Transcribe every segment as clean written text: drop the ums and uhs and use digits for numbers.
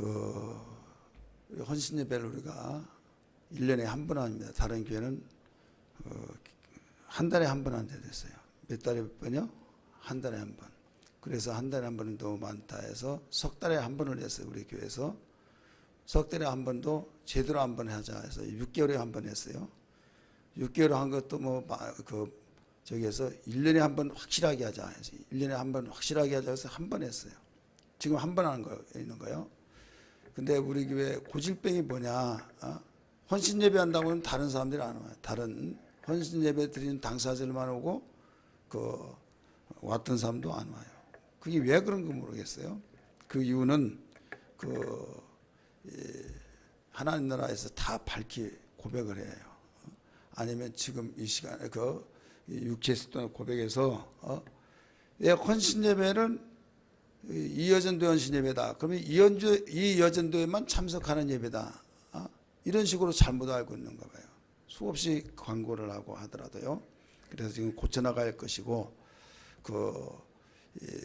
그 헌신 예배를 우리가 1년에 한 번 합니다. 다른 교회는 한 달에 한 번 하는 데도 있어요. 몇 달에 몇 번이요? 한 달에 한 번. 그래서 한 달에 한 번은 너무 많다 해서 석 달에 한 번을 했어요. 우리 교회에서. 석 달에 한 번도 제대로 한 번 하자 해서 6개월에 한 번 했어요. 6개월에 한 것도 저기에서 1년에 한 번 확실하게 하자 해서 1년에 한 번 확실하게 하자 해서 한 번 했어요. 지금 한 번 하는 거 있는 거예요. 근데 우리 교회 고질병이 뭐냐? 헌신 예배 한다고는 다른 사람들이 안 와요. 다른 헌신 예배 드리는 당사자들만 오고 왔던 사람도 안 와요. 그게 왜 그런 거 모르겠어요. 그 이유는 하나님 나라에서 다 밝히 고백을 해요. 아니면 지금 이 시간에 육체에서 고백해서 왜 헌신 예배는 이여전도 헌신 예배다. 그러면 이여전도에만 참석하는 예배다. 이런 식으로 잘못 알고 있는가 봐요. 수없이 광고를 하고 하더라도요. 그래서 지금 고쳐나갈 것이고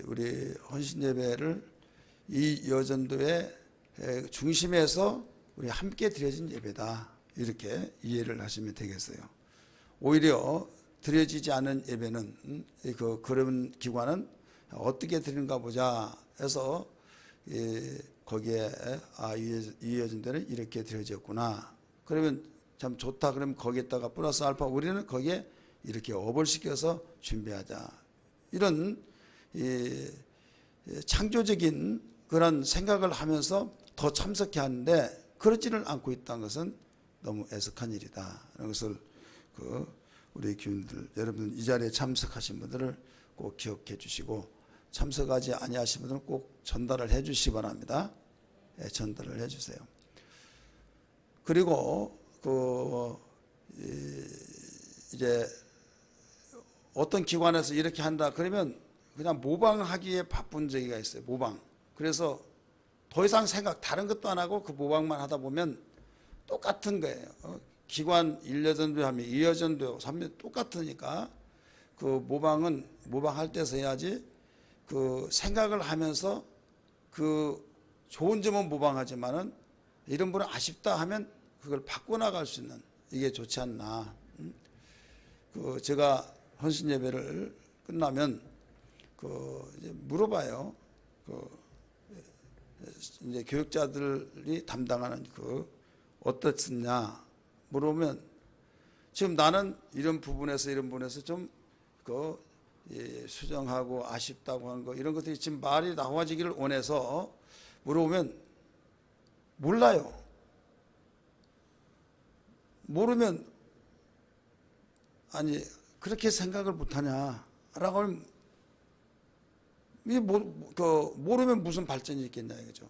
우리 헌신 예배를 이 여전도의 중심에서 우리 함께 드려진 예배다. 이렇게 이해를 하시면 되겠어요. 오히려 드려지지 않은 예배는 그런 기관은 어떻게 드리는가 보자 해서 거기에 이 여전도는 이렇게 드려졌구나. 그러면 참 좋다. 그러면 거기에다가 플러스 알파 우리는 거기에 이렇게 업을 시켜서 준비하자. 이런 창조적인 그런 생각을 하면서 더 참석해 하는데 그러지를 않고 있다는 것은 너무 애석한 일이다. 이런 것을 우리 교인들 여러분 이 자리에 참석하신 분들을 꼭 기억해 주시고 참석하지 아니하신 분들은 꼭 전달을 해 주시기 바랍니다. 네, 전달을 해 주세요. 그리고 이제 어떤 기관에서 이렇게 한다 그러면 그냥 모방하기에 바쁜 적이 있어요. 모방. 그래서 더 이상 다른 것도 안 하고 그 모방만 하다 보면 똑같은 거예요. 기관 1여전도 하면 2여전도 3년 똑같으니까 그 모방은 모방할 때서 해야지 생각을 하면서 좋은 점은 모방하지만은 이런 분은 아쉽다 하면 그걸 바꿔나갈 수 있는 이게 좋지 않나. 제가 헌신 예배를 끝나면 이제 물어봐요. 이제 교육자들이 담당하는 어떻느냐 물어보면 지금 나는 이런 부분에서 좀 수정하고 아쉽다고 한 거 이런 것들이 지금 말이 나와지기를 원해서 물어보면 몰라요. 모르면 아니 그렇게 생각을 못하냐라고 하면 모르면 무슨 발전이 있겠냐 이거죠.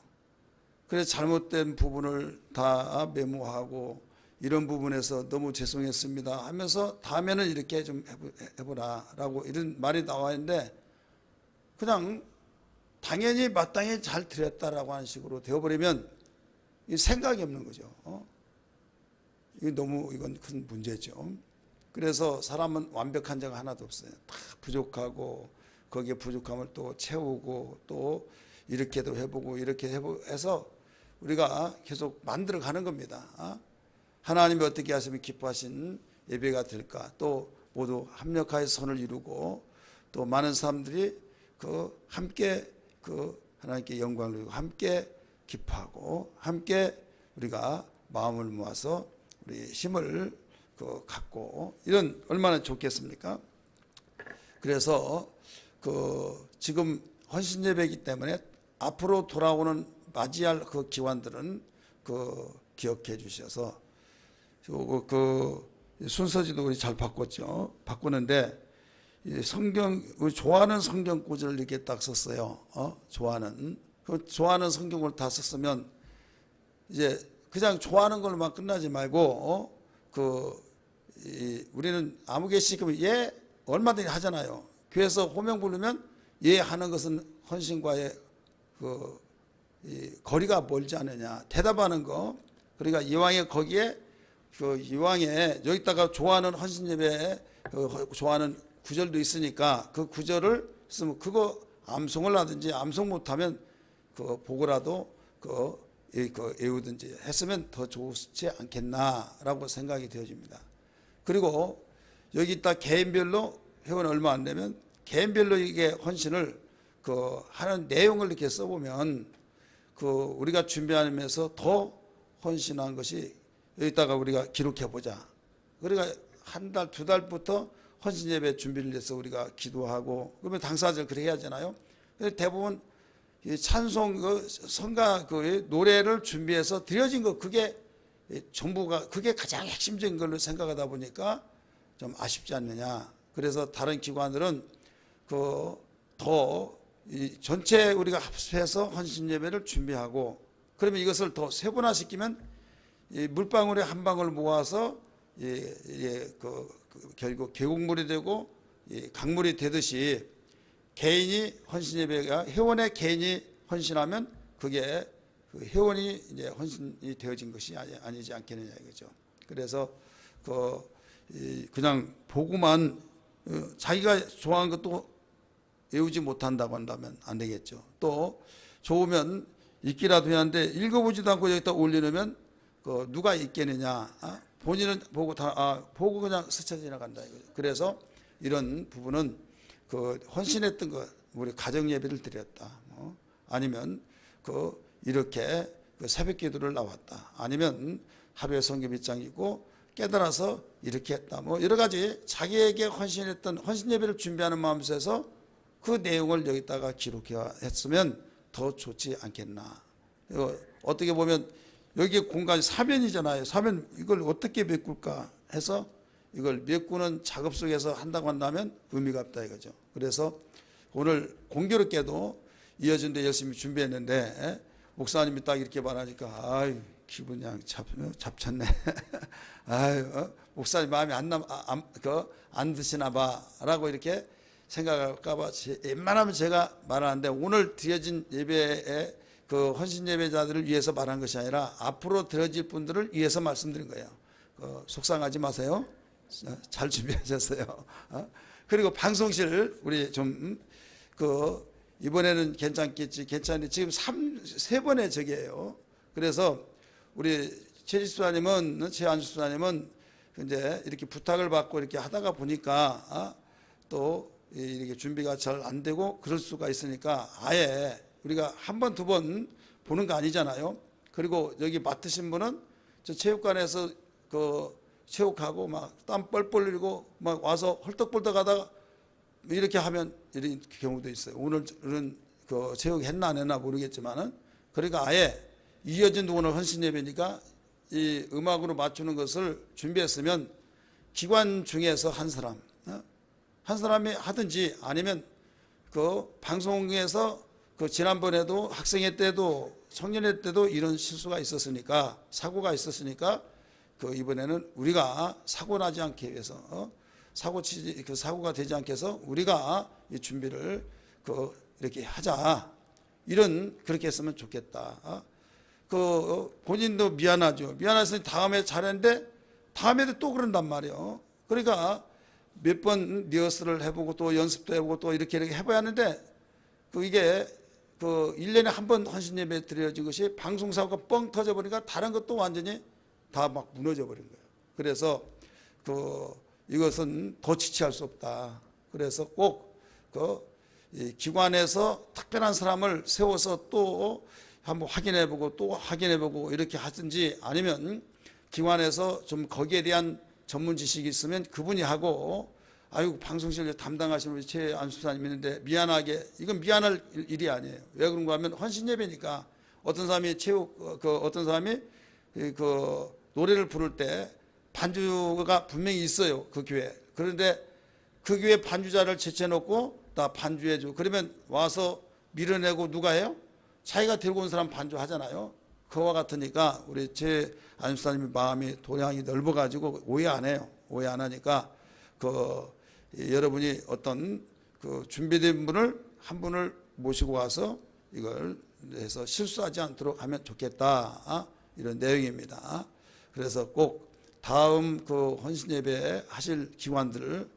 그래서 잘못된 부분을 다 메모하고 이런 부분에서 너무 죄송했습니다 하면서 다음에는 이렇게 좀 해보라라고 이런 말이 나와 있는데 그냥 당연히 마땅히 잘 드렸다라고 하는 식으로 되어버리면 생각이 없는 거죠. 이건 큰 문제죠. 그래서 사람은 완벽한 자가 하나도 없어요. 다 부족하고 거기에 부족함을 또 채우고 또 이렇게도 해보고 이렇게 해서 우리가 계속 만들어가는 겁니다. 하나님이 어떻게 하시면 기뻐하신 예배가 될까. 또 모두 합력하여 선을 이루고 또 많은 사람들이 함께 하나님께 영광을 누리고 함께 기뻐하고 함께 우리가 마음을 모아서 우리 힘을 갖고 이런 얼마나 좋겠습니까? 그래서 지금 헌신 예배이기 때문에 앞으로 돌아오는 맞이할 기관들은 기억해 주셔서 순서지도 우리 잘 바꿨죠. 바꾸는데 좋아하는 성경 구절을 이렇게 딱 썼어요. 좋아하는 성경을 다 썼으면 이제 그냥 좋아하는 걸로만 끝나지 말고 우리는 아무개씩 예 얼마든지 하잖아요. 교회에서 호명 부르면 예 하는 것은 헌신과의 거리가 멀지 않느냐 대답하는 거. 그러니까 이왕에 거기에 이왕에 여기다가 좋아하는 헌신 예배에 좋아하는 구절도 있으니까 그 구절을 쓰면 그거 암송을 하든지 암송 못하면 보고라도 애우든지 했으면 더 좋지 않겠나라고 생각이 되어집니다. 그리고 여기 딱 개인별로 회원 얼마 안 되면 개인별로 이게 헌신을 하는 내용을 이렇게 써보면 우리가 준비하면서 더 헌신한 것이 여기다가 우리가 기록해 보자. 그러니까 한 달, 두 달부터 헌신 예배 준비를 해서 우리가 기도하고 그러면 당사자들 그렇게 해야 하잖아요. 대부분 찬송 성가 노래를 준비해서 드려진 거 그게 전부가 그게 가장 핵심적인 걸로 생각하다 보니까 좀 아쉽지 않느냐. 그래서 다른 기관들은 더 전체 우리가 합해서 헌신 예배를 준비하고 그러면 이것을 더 세분화시키면 물방울에 한 방울 모아서 결국 계곡물이 되고 강물이 되듯이 개인이 헌신 예배가 회원의 개인이 헌신하면 그게 회원이 이제 헌신이 되어진 것이 아니지 않겠느냐 이거죠. 그래서 그냥 보고만 자기가 좋아하는 것도 외우지 못한다고 한다면 안 되겠죠. 또 좋으면 읽기라도 해야 하는데 읽어보지도 않고 여기다 올려놓으면 누가 읽겠느냐. 본인은 보고 보고 그냥 스쳐 지나간다 이거죠. 그래서 이런 부분은 헌신했던 거 우리 가정 예배를 드렸다. 아니면 이렇게 새벽 기도를 나왔다. 아니면 하루에 성경 밑장 읽고 깨달아서 이렇게 했다. 여러 가지 자기에게 헌신했던 헌신 예배를 준비하는 마음에서 그 내용을 여기다가 기록했으면 더 좋지 않겠나. 어떻게 보면 여기 공간이 사면이잖아요. 사면 이걸 어떻게 메꿀까 해서 이걸 메꾸는 작업 속에서 한다고 한다면 의미가 없다 이거죠. 그래서 오늘 공교롭게도 이어진 데 열심히 준비했는데 목사님이 딱 이렇게 말하니까 아유 기분이 그냥 잡쳤네. 아유 목사님 마음에 안 드시나 봐라고 이렇게 생각할까 봐 웬만하면 제가 말하는데 오늘 드려진 예배에 헌신 예배자들을 위해서 말한 것이 아니라 앞으로 드려질 분들을 위해서 말씀드린 거예요. 속상하지 마세요. 잘 준비하셨어요. 그리고 방송실 우리 좀 이번에는 괜찮겠지 괜찮니 지금 세 번의 적이에요. 그래서 우리 최안수 수사님은 이제 이렇게 부탁을 받고 이렇게 하다가 보니까 또 이렇게 준비가 잘 안 되고 그럴 수가 있으니까 아예 우리가 한 번, 두 번 보는 거 아니잖아요. 그리고 여기 맡으신 분은 저 체육관에서 체육하고 막 땀 뻘뻘 흘리고 막 와서 헐떡벌떡 하다가 이렇게 하면 이런 경우도 있어요. 오늘은 체육했나 안 했나 모르겠지만은 그러니까 아예 이어진 오늘 헌신 예배니까 이 음악으로 맞추는 것을 준비했으면 기관 중에서 한 사람이 하든지 아니면 방송에서 지난번에도 학생회 때도 청년회 때도 이런 실수가 있었으니까 사고가 있었으니까 이번에는 우리가 사고 나지 않게 위해서 사고가 되지 않게 해서 우리가 이 준비를 이렇게 하자 그렇게 했으면 좋겠다. 본인도 미안하죠. 미안해서 다음에 잘했는데 다음에도 또 그런단 말이에요. 그러니까 몇 번 리허설을 해보고 또 연습도 해보고 또 이렇게 해봐야 하는데 이게 1년에 한 번 헌신 예배 드려진 것이 방송사고가 뻥 터져버리니까 다른 것도 완전히 다 막 무너져 버린 거예요. 그래서 이것은 더 지체할 수 없다. 그래서 꼭 기관에서 특별한 사람을 세워서 또 한번 확인해보고 또 확인해보고 이렇게 하든지 아니면 기관에서 좀 거기에 대한 전문 지식이 있으면 그분이 하고 아이고 방송실 담당하시는 우리 최안수 수사님 있는데 미안하게 이건 미안할 일이 아니에요. 왜 그런가 하면 헌신 예배니까 어떤 사람이 어떤 사람이 노래를 부를 때 반주가 분명히 있어요. 그 교회. 그런데 그 교회 반주자를 제쳐놓고 나 반주해줘. 그러면 와서 밀어내고 누가 해요? 자기가 들고 온 사람 반주하잖아요. 그와 같으니까 우리 최안수 수사님의 마음이 도량이 넓어가지고 오해 안 해요. 오해 안 하니까 여러분이 어떤 준비된 분을 한 분을 모시고 와서 이걸 해서 실수하지 않도록 하면 좋겠다. 이런 내용입니다. 그래서 꼭 다음 헌신 예배 하실 기관들을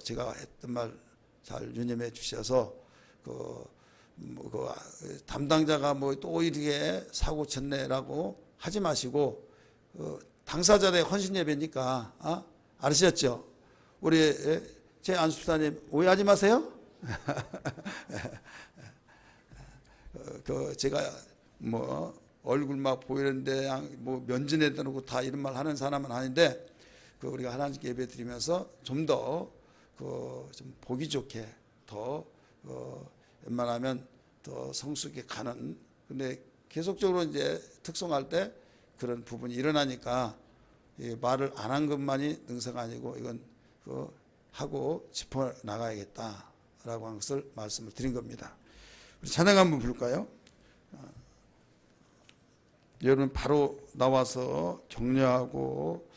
제가 했던 말 잘 유념해 주셔서 담당자가 뭐 또 이렇게 사고 쳤네라고 하지 마시고 당사자의 헌신 예배니까 아시겠죠? 우리 제 안수사님 오해하지 마세요. 제가 뭐 얼굴 막 보이는데 뭐 면전에 놓고 다 이런 말 하는 사람은 아닌데 우리가 하나님께 예배 드리면서 좀 더 좀 보기 좋게 더 웬만하면 더 성숙하게 가는, 근데 계속적으로 이제 특송할 때 그런 부분이 일어나니까 말을 안 한 것만이 능사가 아니고 이건 하고 짚어 나가야겠다라고 하는 것을 말씀을 드린 겁니다. 우리 찬양 한번 부를까요? 여러분 바로 나와서 격려하고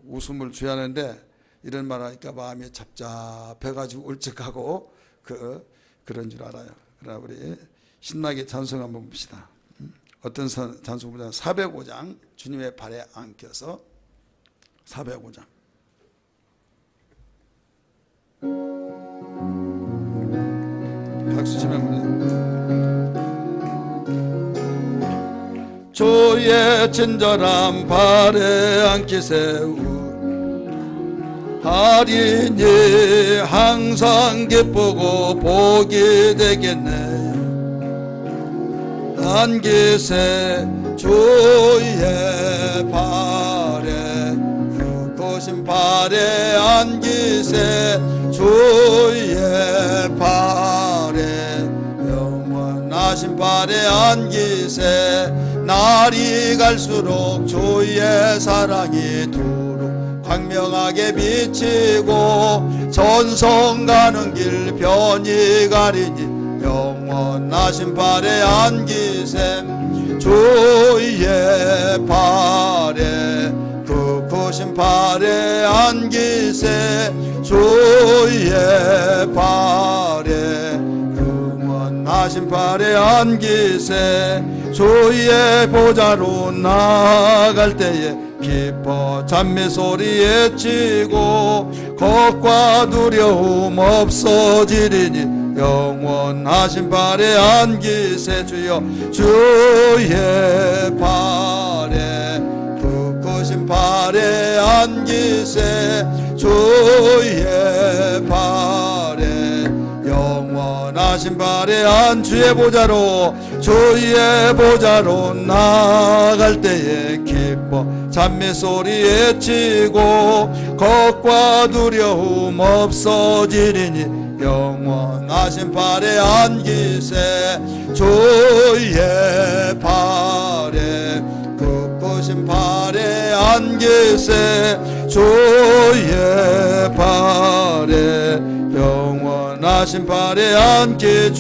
웃음을 줘야 하는데 이런 말 하니까 마음이 잡잡해가지고 울적하고 그런 줄 알아요. 그러나 우리 신나게 찬송 한번 봅시다. 어떤 찬송 보자. 405장 주님의 발에 안겨서 405장. 박수 치면 주의 친절한 발에 안기 세우 하리니 항상 기쁘고 복이 되겠네. 안기세 주의 발에 굵으신 발에 안기세 주의 발에 영원하신 발에 안기세. 날이 갈수록 주의 사랑이 두루 광명하게 비치고 전성 가는 길 편히 가리니 영원하신 발에 안기셈. 주의 발에 굵으신 발에 안기세 주의 발에 영원하신 발에 안기세. 주의 보좌로 나아갈 때에 기뻐 찬미소리 외치고 겁과 두려움 없어지리니 영원하신 발에 안기세. 주여 주의 발에 굵으신 발에 안기세 주의 발에 영원하신 발에 안 주의 보좌로 나아갈 때에 기뻐 찬미소리 외치고 겁과 두려움 없어지리니 영원하신 발에 안기세. 주의 발에 굵으신 발에 안기세 주의 발에 영원하신 발에 안기.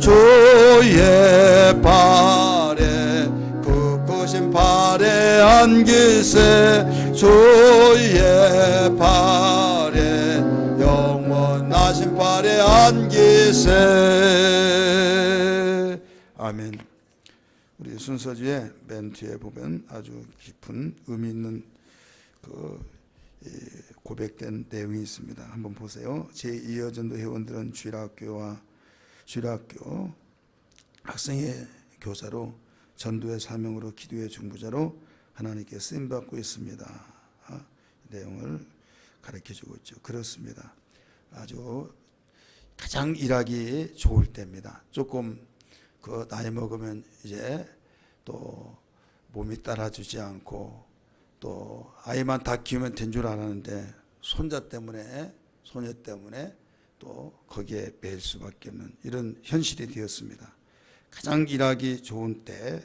주의 발에 굵으신 발에 안기세 주의 발에 영원하신 발에 안기세. 아멘. 우리 순서지에 맨 뒤에 보면 아주 깊은 의미 있는 고백된 내용이 있습니다. 한번 보세요. 제2여전도 회원들은 주일학교 학생회 교사로 전도의 사명으로 기도의 중보자로 하나님께 쓰임받고 있습니다. 내용을 가르쳐주고 있죠. 그렇습니다. 아주 가장 일하기 좋을 때입니다. 조금 나이 먹으면 이제 또 몸이 따라주지 않고 또 아이만 다 키우면 된 줄 알았는데 손자 때문에 소녀 때문에 또 거기에 매일 수밖에 없는 이런 현실이 되었습니다. 가장 일하기 좋은 때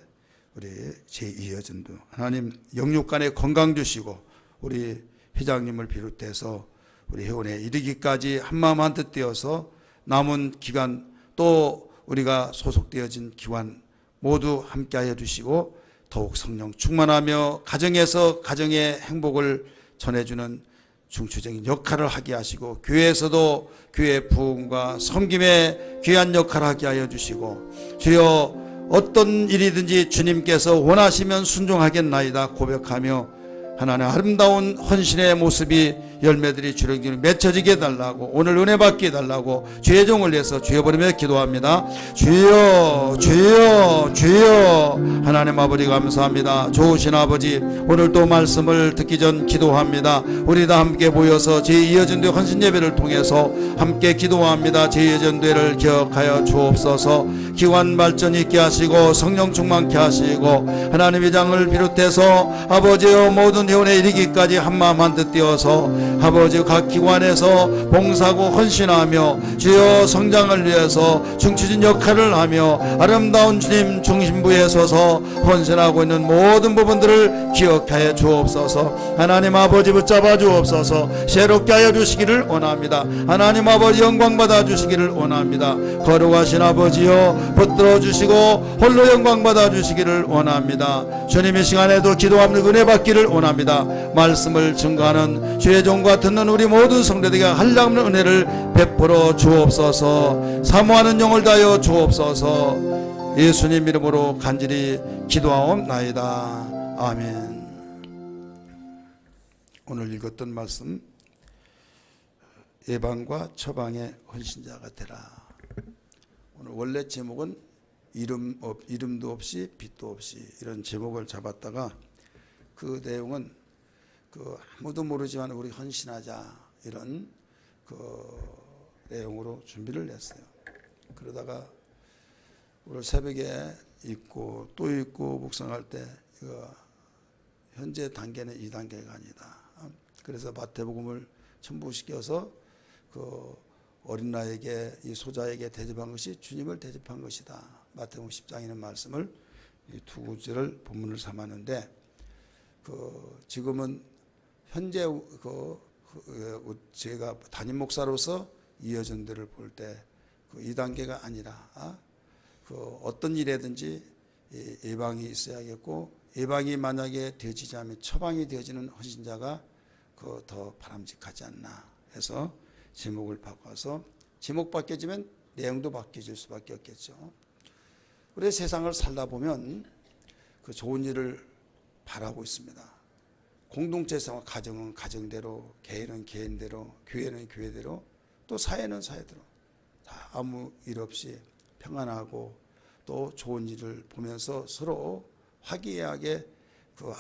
우리 제2여전도 하나님 영육간에 건강 주시고 우리 회장님을 비롯해서 우리 회원에 이르기까지 한마음 한뜻 되어서 남은 기간 또 우리가 소속되어진 기관 모두 함께하여 주시고 더욱 성령 충만하며 가정에서 가정의 행복을 전해주는 중추적인 역할을 하게 하시고 교회에서도 교회 부흥과 섬김의 귀한 역할을 하게 하여 주시고 주여 어떤 일이든지 주님께서 원하시면 순종하겠나이다 고백하며 하나님의 아름다운 헌신의 모습이 열매들이 주렁주렁 맺혀지게 해달라고, 오늘 은혜 받게 해달라고 주의 종을 위해서 주여 부르며 기도합니다. 주여 주여 주여. 하나님 아버지 감사합니다. 좋으신 아버지, 오늘 또 말씀을 듣기 전 기도합니다. 우리 다 함께 모여서 제2여전도회 헌신예배를 통해서 함께 기도합니다. 제2여전도회를 기억하여 주옵소서. 기관 발전 있게 하시고 성령 충만케 하시고 하나님의 장을 비롯해서 아버지여 모든 회원에 이르기까지 한마음 한뜻 되어서 아버지 각 기관에서 봉사하고 헌신하며 주여 성장을 위해서 중추진 역할을 하며 아름다운 주님 중심부에 서서 헌신하고 있는 모든 부분들을 기억하여 주옵소서. 하나님 아버지 붙잡아 주옵소서. 새롭게 하여 주시기를 원합니다. 하나님 아버지 영광 받아 주시기를 원합니다. 거룩하신 아버지여 붙들어 주시고 홀로 영광 받아 주시기를 원합니다. 주님 이 시간에도 기도하며 은혜 받기를 원합니다. 말씀을 증거하는 주의 종과 듣는 우리 모든 성도들에게 한량없는 은혜를 베풀어 주옵소서. 사모하는 영을 다하여 주옵소서. 예수님 이름으로 간절히 기도하옵나이다. 아멘. 오늘 읽었던 말씀, 예방과 처방의 헌신자가 되라. 오늘 원래 제목은 이름도 없이 빛도 없이 이런 제목을 잡았다가 그 내용은 아무도 모르지만 우리 헌신하자 이런 내용으로 준비를 했어요. 그러다가 오늘 새벽에 읽고 또 읽고 묵상할 때 현재 단계는 2단계가 아니다. 그래서 마태복음을 첨부시켜서 어린 나에게 이 소자에게 대접한 것이 주님을 대접한 것이다. 마태복음 10장이라는 말씀을 이 두 구절을 본문을 삼았는데 지금은 현재 제가 담임 목사로서 이어전들을 볼 때 2단계가 아니라 어떤 일에든지 예방이 있어야겠고, 예방이 만약에 되어지지 않으면 처방이 되어지는 헌신자가 더 바람직하지 않나 해서 제목을 바꿔서, 제목 바뀌어지면 내용도 바뀌어질 수밖에 없겠죠. 우리 세상을 살다 보면 좋은 일을 바라고 있습니다. 공동체 생활, 가정은 가정대로, 개인은 개인대로, 교회는 교회대로, 또 사회는 사회대로 다 아무 일 없이 평안하고 또 좋은 일을 보면서 서로 화기애애하게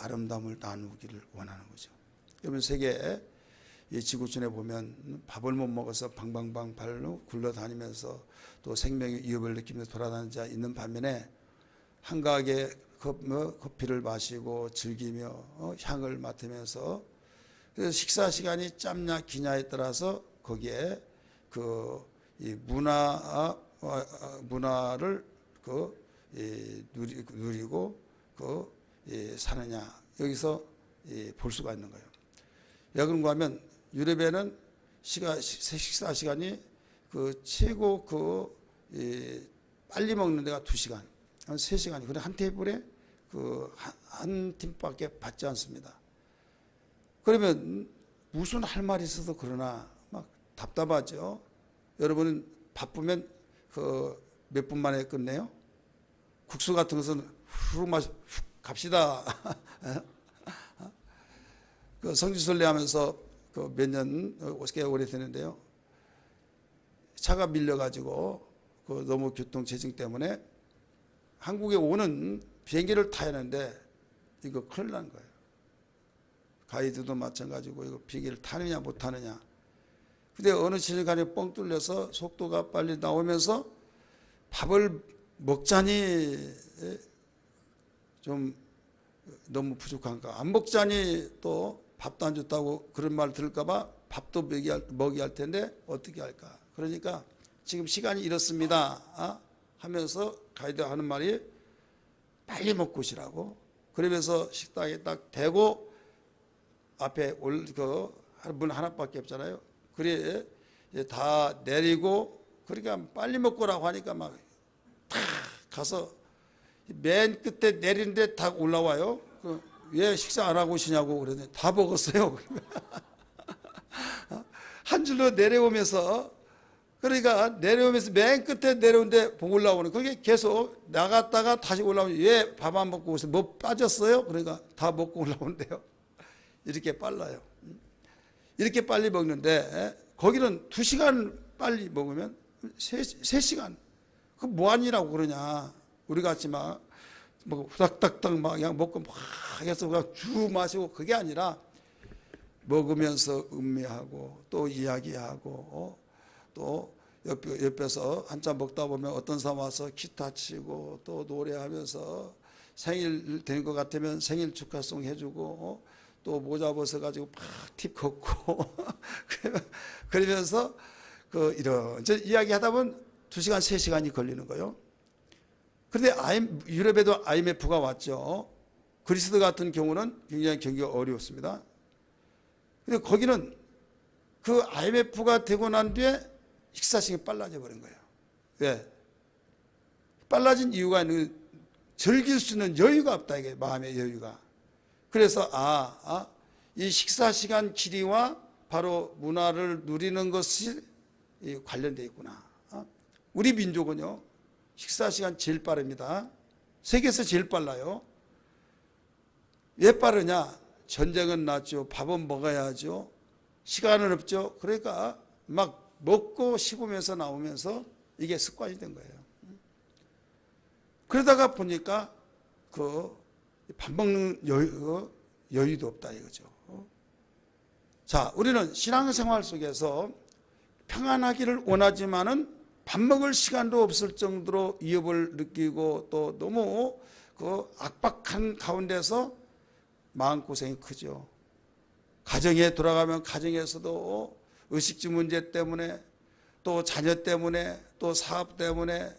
아름다움을 나누기를 원하는 거죠. 여러분 세계 지구촌에 보면 밥을 못 먹어서 방방방 발로 굴러다니면서 또 생명의 위협을 느끼면서 돌아다니는 자 있는 반면에 한가하게 커피를 마시고 즐기며 향을 맡으면서 식사 시간이 짧냐 기냐에 따라서 거기에 이 문화를 누리고 사느냐 여기서 볼 수가 있는 거예요. 왜 그런가 하면 유럽에는 식사 시간이 최고 빨리 먹는 데가 2시간, 한 3시간이. 그래 한 테이블에 한 팀밖에 받지 않습니다. 그러면 무슨 할 말이 있어서 그러나 막 답답하죠. 여러분은 바쁘면 몇 분 만에 끝내요? 국수 같은 것은 훅 갑시다. 성지순례 하면서 몇 년, 꽤 오래됐는데요. 차가 밀려가지고 너무 교통체증 때문에 한국에 오는 비행기를 타야 하는데 이거 큰일 난 거예요. 가이드도 마찬가지고 이거 비행기를 타느냐 못 타느냐. 근데 어느 시간에 뻥 뚫려서 속도가 빨리 나오면서 밥을 먹자니 좀 너무 부족한가. 안 먹자니 또 밥도 안 줬다고 그런 말 들을까봐 밥도 먹여야 할 텐데 어떻게 할까. 그러니까 지금 시간이 이렇습니다 하면서 가이드 하는 말이 빨리 먹고 오시라고. 그러면서 식당에 딱 대고 앞에 문 하나밖에 없잖아요. 그래 다 내리고 그러니까 빨리 먹고라고 하니까 막 탁 가서 맨 끝에 내리는데 다 올라와요. 왜 식사 안 하고 오시냐고 그러더니 다 먹었어요. 한 줄로 내려오면서 그러니까 내려오면서 맨 끝에 내려오는데 보고 올라오는 그게 계속 나갔다가 다시 올라오면 왜 밥 안 먹고 오세요? 뭐 빠졌어요? 그러니까 다 먹고 올라오는데요. 이렇게 빨라요. 이렇게 빨리 먹는데 거기는 2시간 빨리 먹으면 3시간. 그 뭐하니라고 그러냐. 우리 같이 막 후닥닥닥 막 그냥 먹고 막 해서 그냥 쭉 마시고 그게 아니라 먹으면서 음미하고 또 이야기하고 또 옆에서 한참 먹다 보면 어떤 사람 와서 기타 치고 또 노래하면서 생일 된 것 같으면 생일 축하송 해주고 또 모자 벗어가지고 팍 팁 걷고 그러면서 이런 이야기하다 보면 2시간 3시간이 걸리는 거예요. 그런데 유럽에도 IMF가 왔죠. 그리스 같은 경우는 굉장히 경기가 어려웠습니다. 근데 거기는 그 IMF가 되고 난 뒤에 식사 시간이 빨라져 버린 거예요. 왜? 빨라진 이유가 있는, 즐길 수 있는 여유가 없다, 이게 마음의 여유가. 그래서 이 식사 시간 길이와 바로 문화를 누리는 것이 관련되어 있구나. 우리 민족은요, 식사 시간 제일 빠릅니다. 세계에서 제일 빨라요. 왜 빠르냐? 전쟁은 났죠. 밥은 먹어야죠. 시간은 없죠. 그러니까 막 먹고 씹으면서 나오면서 이게 습관이 된 거예요. 그러다가 보니까 밥 먹는 여유도 없다 이거죠. 자, 우리는 신앙생활 속에서 평안하기를 원하지만은 밥 먹을 시간도 없을 정도로 위협을 느끼고 또 너무 압박한 가운데서 마음고생이 크죠. 가정에 돌아가면 가정에서도 의식주 문제 때문에 또 자녀 때문에 또 사업 때문에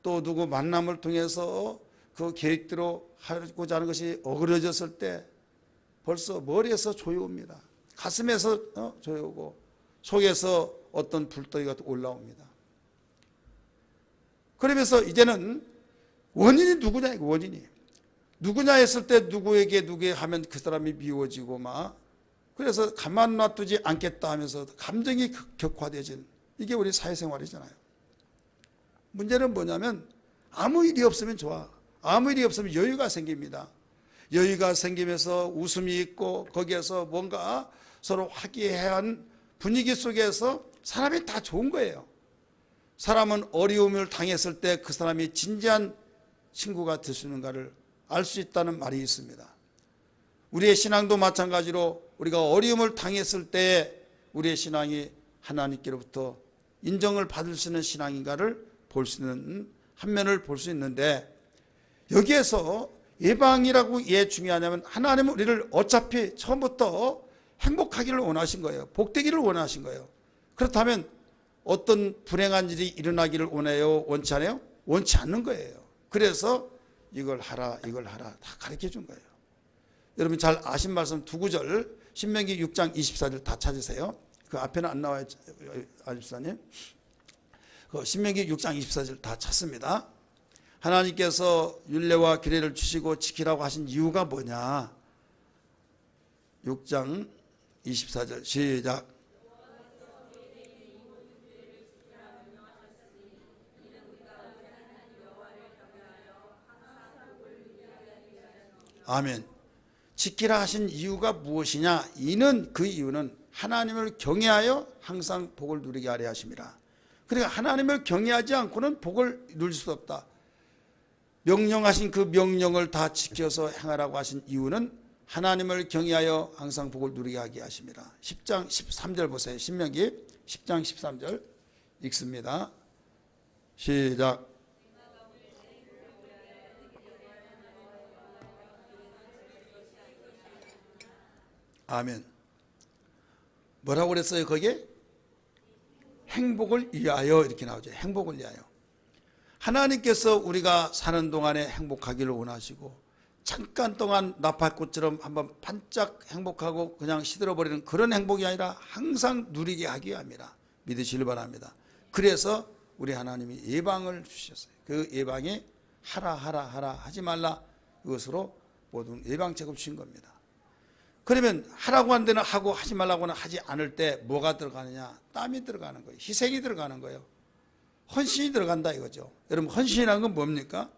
또 누구 만남을 통해서 그 계획대로 하고자 하는 것이 어그러졌을 때 벌써 머리에서 조여옵니다. 가슴에서 조여오고 속에서 어떤 불덩이가 올라옵니다. 그러면서 이제는 원인이 누구냐, 이거 원인이. 누구냐 했을 때 누구에게 하면 그 사람이 미워지고 그래서 가만 놔두지 않겠다 하면서 감정이 격화되진, 이게 우리 사회생활이잖아요. 문제는 뭐냐면 아무 일이 없으면 좋아. 아무 일이 없으면 여유가 생깁니다. 여유가 생기면서 웃음이 있고 거기에서 뭔가 서로 화기애애한 분위기 속에서 사람이 다 좋은 거예요. 사람은 어려움을 당했을 때 그 사람이 진지한 친구가 될 수 있는가를 알 수 있다는 말이 있습니다. 우리의 신앙도 마찬가지로 우리가 어려움을 당했을 때 우리의 신앙이 하나님께로부터 인정을 받을 수 있는 신앙인가를 볼 수 있는 한 면을 볼 수 있는데, 여기에서 예방이라고 왜 중요하냐면 하나님은 우리를 어차피 처음부터 행복하기를 원하신 거예요. 복되기를 원하신 거예요. 그렇다면 어떤 불행한 일이 일어나기를 원해요? 원치 않아요? 원치 않는 거예요. 그래서 이걸 하라 다 가르쳐 준 거예요. 여러분 잘 아신 말씀 2구절 신명기 6장 24절 다 찾으세요. 그 앞에는 안 나와요, 아집사님. 신명기 6장 24절 다 찾습니다. 하나님께서 율례와 규례를 주시고 지키라고 하신 이유가 뭐냐? 6장 24절 시작. 아멘. 지키라 하신 이유가 무엇이냐? 그 이유는 하나님을 경외하여 항상 복을 누리게 하려 하심이라. 그러니까 하나님을 경외하지 않고는 복을 누릴 수 없다. 명령하신 그 명령을 다 지켜서 행하라고 하신 이유는 하나님을 경외하여 항상 복을 누리게 하게 하심이라. 10장 13절 보세요. 신명기 10장 13절 읽습니다. 시작. 아멘. 뭐라고 그랬어요 거기에? 행복을 위하여 이렇게 나오죠. 행복을 위하여. 하나님께서 우리가 사는 동안에 행복하기를 원하시고, 잠깐 동안 나팔꽃처럼 한번 반짝 행복하고 그냥 시들어버리는 그런 행복이 아니라 항상 누리게 하기 위함이라 믿으시길 바랍니다. 그래서 우리 하나님이 예방을 주셨어요. 그 예방이 하라 하지 말라, 이것으로 모든 예방책을 주신 겁니다. 그러면 하라고 한 데는 하고 하지 말라고는 하지 않을 때 뭐가 들어가느냐? 땀이 들어가는 거예요. 희생이 들어가는 거예요. 헌신이 들어간다 이거죠. 여러분 헌신이라는 건 뭡니까?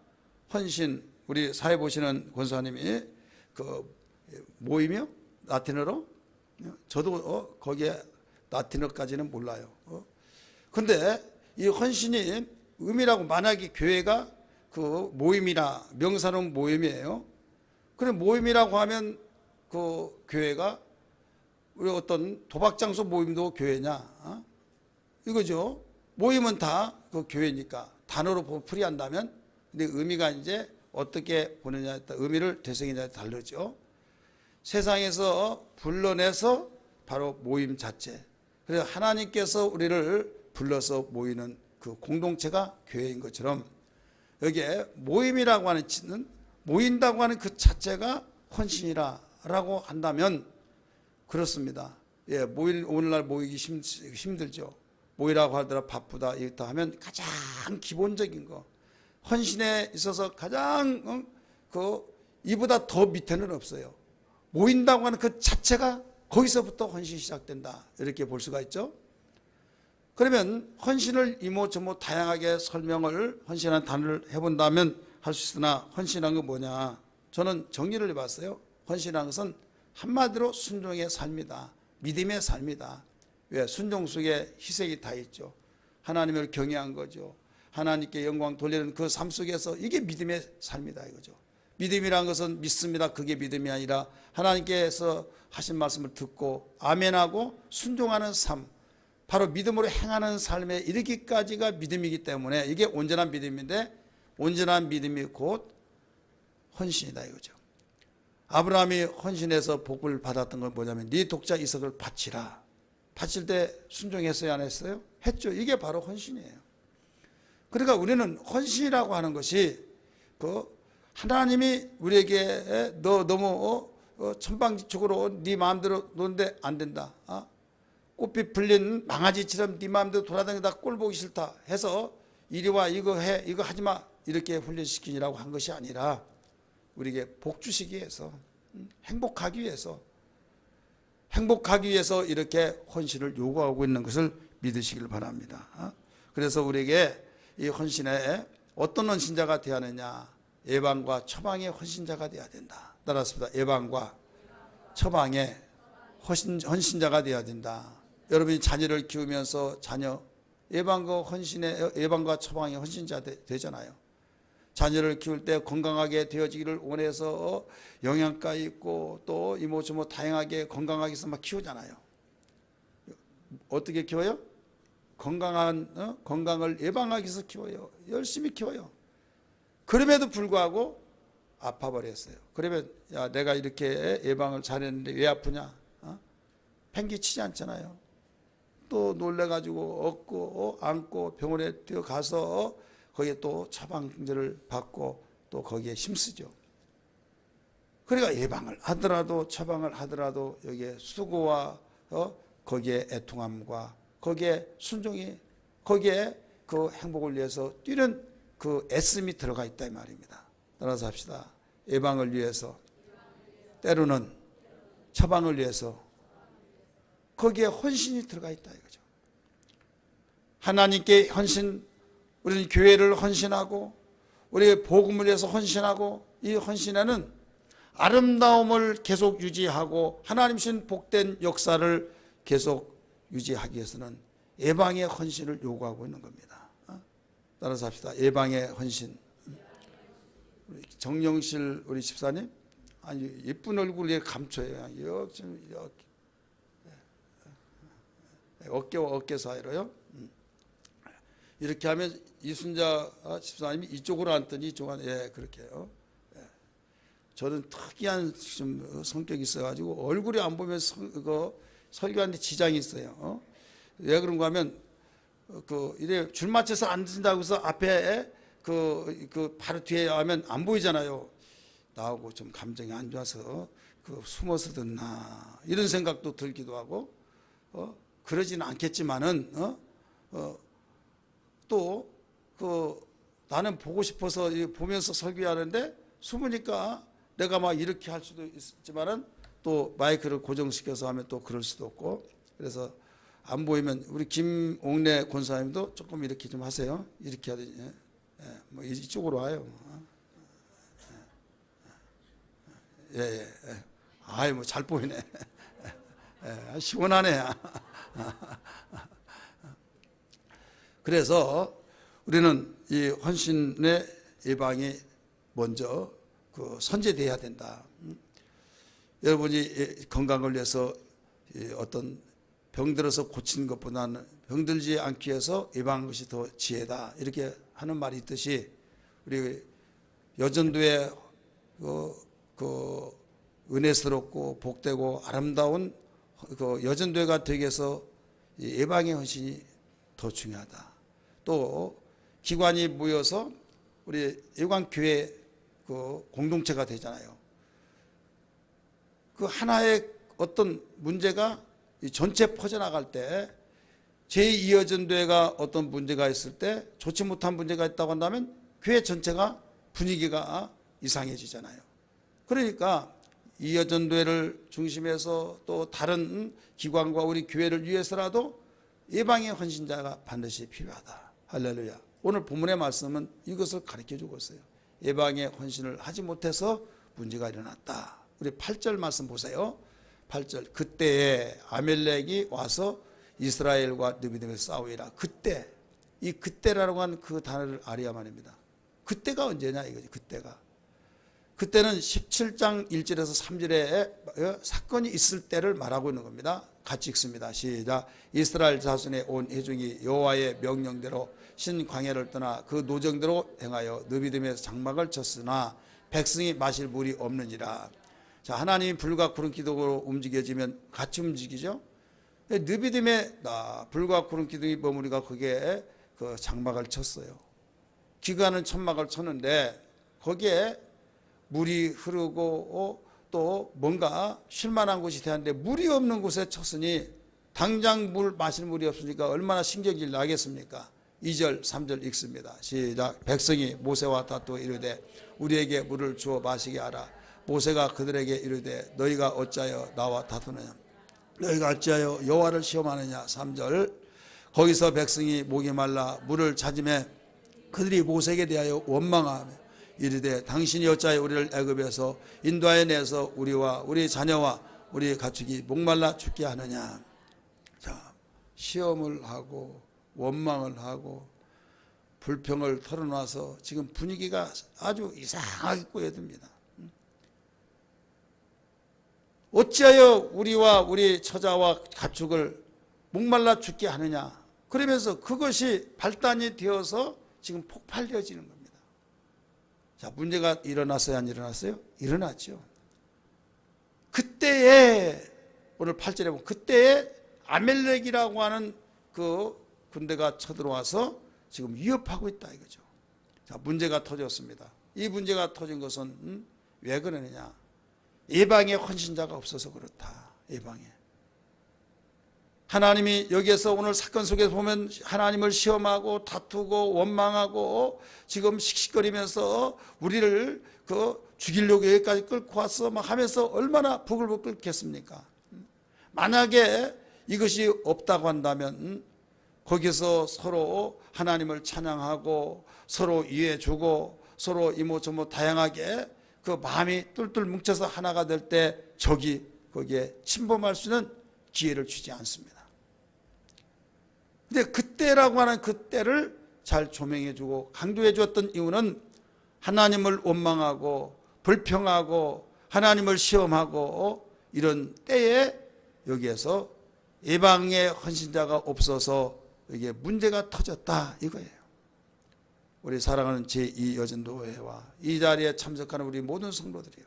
헌신, 우리 사회 보시는 권사님이 그 모임이요? 라틴어로 저도 거기에 라틴어까지는 몰라요. 근데 이 헌신이 의미라고, 만약에 교회가 그 모임이나 명사는 모임이에요. 그래 모임이라고 하면 그 교회가 우리 어떤 도박장소 모임도 교회냐? 이거죠. 모임은 다 그 교회니까 단어로 풀이한다면, 근데 의미가 이제 어떻게 보느냐에 따라 의미를 되새기냐에 다르죠. 세상에서 불러내서 바로 모임 자체. 그래서 하나님께서 우리를 불러서 모이는 그 공동체가 교회인 것처럼, 여기에 모임이라고 하는, 모인다고 하는 그 자체가 헌신이라고 한다면 그렇습니다. 예, 오늘날 모이기 힘들죠. 모이라고 하더라 바쁘다 이렇다 하면 가장 기본적인 거, 헌신에 있어서 가장 이보다 더 밑에는 없어요. 모인다고 하는 그 자체가 거기서부터 헌신이 시작된다, 이렇게 볼 수가 있죠. 그러면 헌신을 이모저모 다양하게 설명을, 헌신한 단어를 해본다면 할 수 있으나, 헌신한 건 뭐냐, 저는 정리를 해봤어요. 헌신한 것은 한마디로 순종의 삶이다, 믿음의 삶이다. 왜? 순종 속에 희생이 다 있죠. 하나님을 경외한 거죠. 하나님께 영광 돌리는 그 삶 속에서, 이게 믿음의 삶이다 이거죠. 믿음이란 것은 믿습니다, 그게 믿음이 아니라 하나님께서 하신 말씀을 듣고 아멘하고 순종하는 삶, 바로 믿음으로 행하는 삶에 이르기까지가 믿음이기 때문에 이게 온전한 믿음인데, 온전한 믿음이 곧 헌신이다 이거죠. 아브라함이 헌신해서 복을 받았던 건 뭐냐면, 네 독자 이삭을 바치라. 바칠 때 순종했어요, 안 했어요? 했죠. 이게 바로 헌신이에요. 그러니까 우리는 헌신이라고 하는 것이 하나님이 우리에게 너 너무 천방지축으로 네 마음대로 노는데 안 된다, 꽃빛 불린 망아지처럼 네 마음대로 돌아다니다 꼴 보기 싫다 해서 이리 와, 이거 해, 이거 하지 마, 이렇게 훈련시키라고 한 것이 아니라, 우리에게 복 주시기 위해서, 행복하기 위해서 이렇게 헌신을 요구하고 있는 것을 믿으시길 바랍니다. 그래서 우리에게 이 헌신에 어떤 헌신자가 되어야 하느냐, 예방과 처방의 헌신자가 되어야 된다. 따라서 예방과 처방의 헌신자가 되어야 된다. 여러분이 자녀를 키우면서 자녀 예방과 처방의 헌신자 되잖아요. 자녀를 키울 때 건강하게 되어지기를 원해서 영양가 있고 또 이모저모 다양하게 건강하게 해서 막 키우잖아요. 어떻게 키워요? 건강을 예방하기 위해서 키워요. 열심히 키워요. 그럼에도 불구하고 아파버렸어요. 그러면 야, 내가 이렇게 예방을 잘했는데 왜 아프냐? 팽개치지 않잖아요. 또 놀래가지고 업고 안고 병원에 뛰어가서 거기에 또 처방제를 받고 또 거기에 힘쓰죠. 그러니까 예방을 하더라도 처방을 하더라도 여기에 수고와 거기에 애통함과 거기에 순종이, 거기에 그 행복을 위해서 뛰는 그 애씀이 들어가 있다 이 말입니다. 따라서 합시다. 예방을 위해서, 때로는 처방을 위해서, 거기에 헌신이 들어가 있다 이거죠. 하나님께 헌신, 우리는 교회를 헌신하고 우리의 복음을 위해서 헌신하고, 이 헌신에는 아름다움을 계속 유지하고 하나님 신 복된 역사를 계속 유지하기 위해서는 예방의 헌신을 요구하고 있는 겁니다. 따라서 합시다. 예방의 헌신. 우리 정영실 우리 집사님, 아니 예쁜 얼굴에 감춰요. 어깨와 어깨 사이로요. 이렇게 하면 이순자 집사님이 이쪽으로 앉더니 이쪽으로 그렇게요. 저는 특이한 좀 성격이 있어가지고 얼굴이 안 보면 설교하는데 지장이 있어요. 왜 그런가 하면 이래 줄 맞춰서 앉는다고 해서 앞에 바로 뒤에 하면 안 보이잖아요. 나하고 좀 감정이 안 좋아서 숨어서 듣나 이런 생각도 들기도 하고, 그러지는 않겠지만은 또 나는 보고 싶어서 보면서 설교하는데 숨으니까 내가 막 이렇게 할 수도 있지만은 또 마이크를 고정시켜서 하면 또 그럴 수도 없고, 그래서 안 보이면 우리 김옥래 권사님도 조금 이렇게 좀 하세요. 이렇게 하든지, 뭐 이쪽으로 와요. 아이 뭐 잘 보이네. 시원하네. 그래서 우리는 이 헌신의 예방이 먼저 그 선제돼야 된다. 여러분이 건강 걸려서 어떤 병들어서 고치는 것보다는 병들지 않기 위해서 예방하는 것이 더 지혜다, 이렇게 하는 말이 있듯이, 우리 여전도의 그 은혜스럽고 복되고 아름다운 그 여전도회가 되기 위해서 예방의 헌신이 더 중요하다. 또 기관이 모여서 우리 예방교회 그 공동체가 되잖아요. 그 하나의 어떤 문제가 전체 퍼져나갈 때, 제2여전도회가 어떤 문제가 있을 때, 좋지 못한 문제가 있다고 한다면 교회 전체가 분위기가 이상해지잖아요. 그러니까 이 여전도회를 중심해서 또 다른 기관과 우리 교회를 위해서라도 예방의 헌신자가 반드시 필요하다. 할렐루야. 오늘 본문의 말씀은 이것을 가르쳐주고 있어요. 예방의 헌신을 하지 못해서 문제가 일어났다. 우리 8절 말씀 보세요. 8절. 그때에 아멜렉이 와서 이스라엘과 느비dim에 싸우이라. 그때, 이 그때라고 하는 그 단어를 알아야 말입니다. 그때가 언제냐 이거지. 그때는 17장 1절에서 3절에 사건이 있을 때를 말하고 있는 겁니다. 같이 읽습니다. 시작. 이스라엘 자손의 온 회중이 여호와의 명령대로 신광야를 떠나 그 노정대로 행하여 느비딤에서 장막을 쳤으나 백성이 마실 물이 없느니라. 자, 하나님이 불과 구름 기둥으로 움직여지면 같이 움직이죠. 느비딤에 불과 구름 기둥이 머무리가 거기에 그 장막을 쳤어요. 기가는 천막을 쳤는데 거기에 물이 흐르고 또 뭔가 쉴만한 곳이 되었는데 물이 없는 곳에 쳤으니 당장 물 마실 물이 없으니까 얼마나 신경질 나겠습니까? 2절 3절 읽습니다. 시작. 백성이 모세와 다투어 이르되 우리에게 물을 주어 마시게 하라. 모세가 그들에게 이르되 너희가 어찌하여 나와 다투느냐, 너희가 어찌하여 여호와를 시험하느냐. 3절. 거기서 백성이 목이 말라 물을 찾으매 그들이 모세에게 대하여 원망하며 이르되 당신이 어찌하여 우리를 애굽에서 인도하여 내서 우리와 우리 자녀와 우리 가축이 목말라 죽게 하느냐. 자, 시험을 하고 원망을 하고 불평을 털어놔서 지금 분위기가 아주 이상하게 꼬여듭니다. 어찌하여 우리와 우리 처자와 가축을 목말라 죽게 하느냐. 그러면서 그것이 발단이 되어서 지금 폭발되어지는 겁니다. 자, 문제가 일어났어요, 안 일어났어요? 일어났죠. 그때에, 오늘 8절에 보면 그때에 아멜렉이라고 하는 그 군대가 쳐들어와서 지금 위협하고 있다 이거죠. 자, 문제가 터졌습니다. 이 문제가 터진 것은 왜 그러느냐? 예방의 헌신자가 없어서 그렇다. 예방에. 하나님이 여기에서 오늘 사건 속에서 보면 하나님을 시험하고 다투고 원망하고 지금 씩씩거리면서 우리를 죽이려고 여기까지 끌고 와서 막 하면서 얼마나 부글부글 끓겠습니까? 만약에 이것이 없다고 한다면 거기서 서로 하나님을 찬양하고 서로 이해주고 서로 이모저모 다양하게 그 마음이 뚫뚫 뭉쳐서 하나가 될 때 적이 거기에 침범할 수 있는 기회를 주지 않습니다. 근데 그때라고 하는 그때를 잘 조명해주고 강조해 주었던 이유는 하나님을 원망하고 불평하고 하나님을 시험하고 이런 때에 여기에서 예방의 헌신자가 없어서 이게 문제가 터졌다 이거예요. 우리 사랑하는 제2여전도회와 이 자리에 참석하는 우리 모든 성도들이요,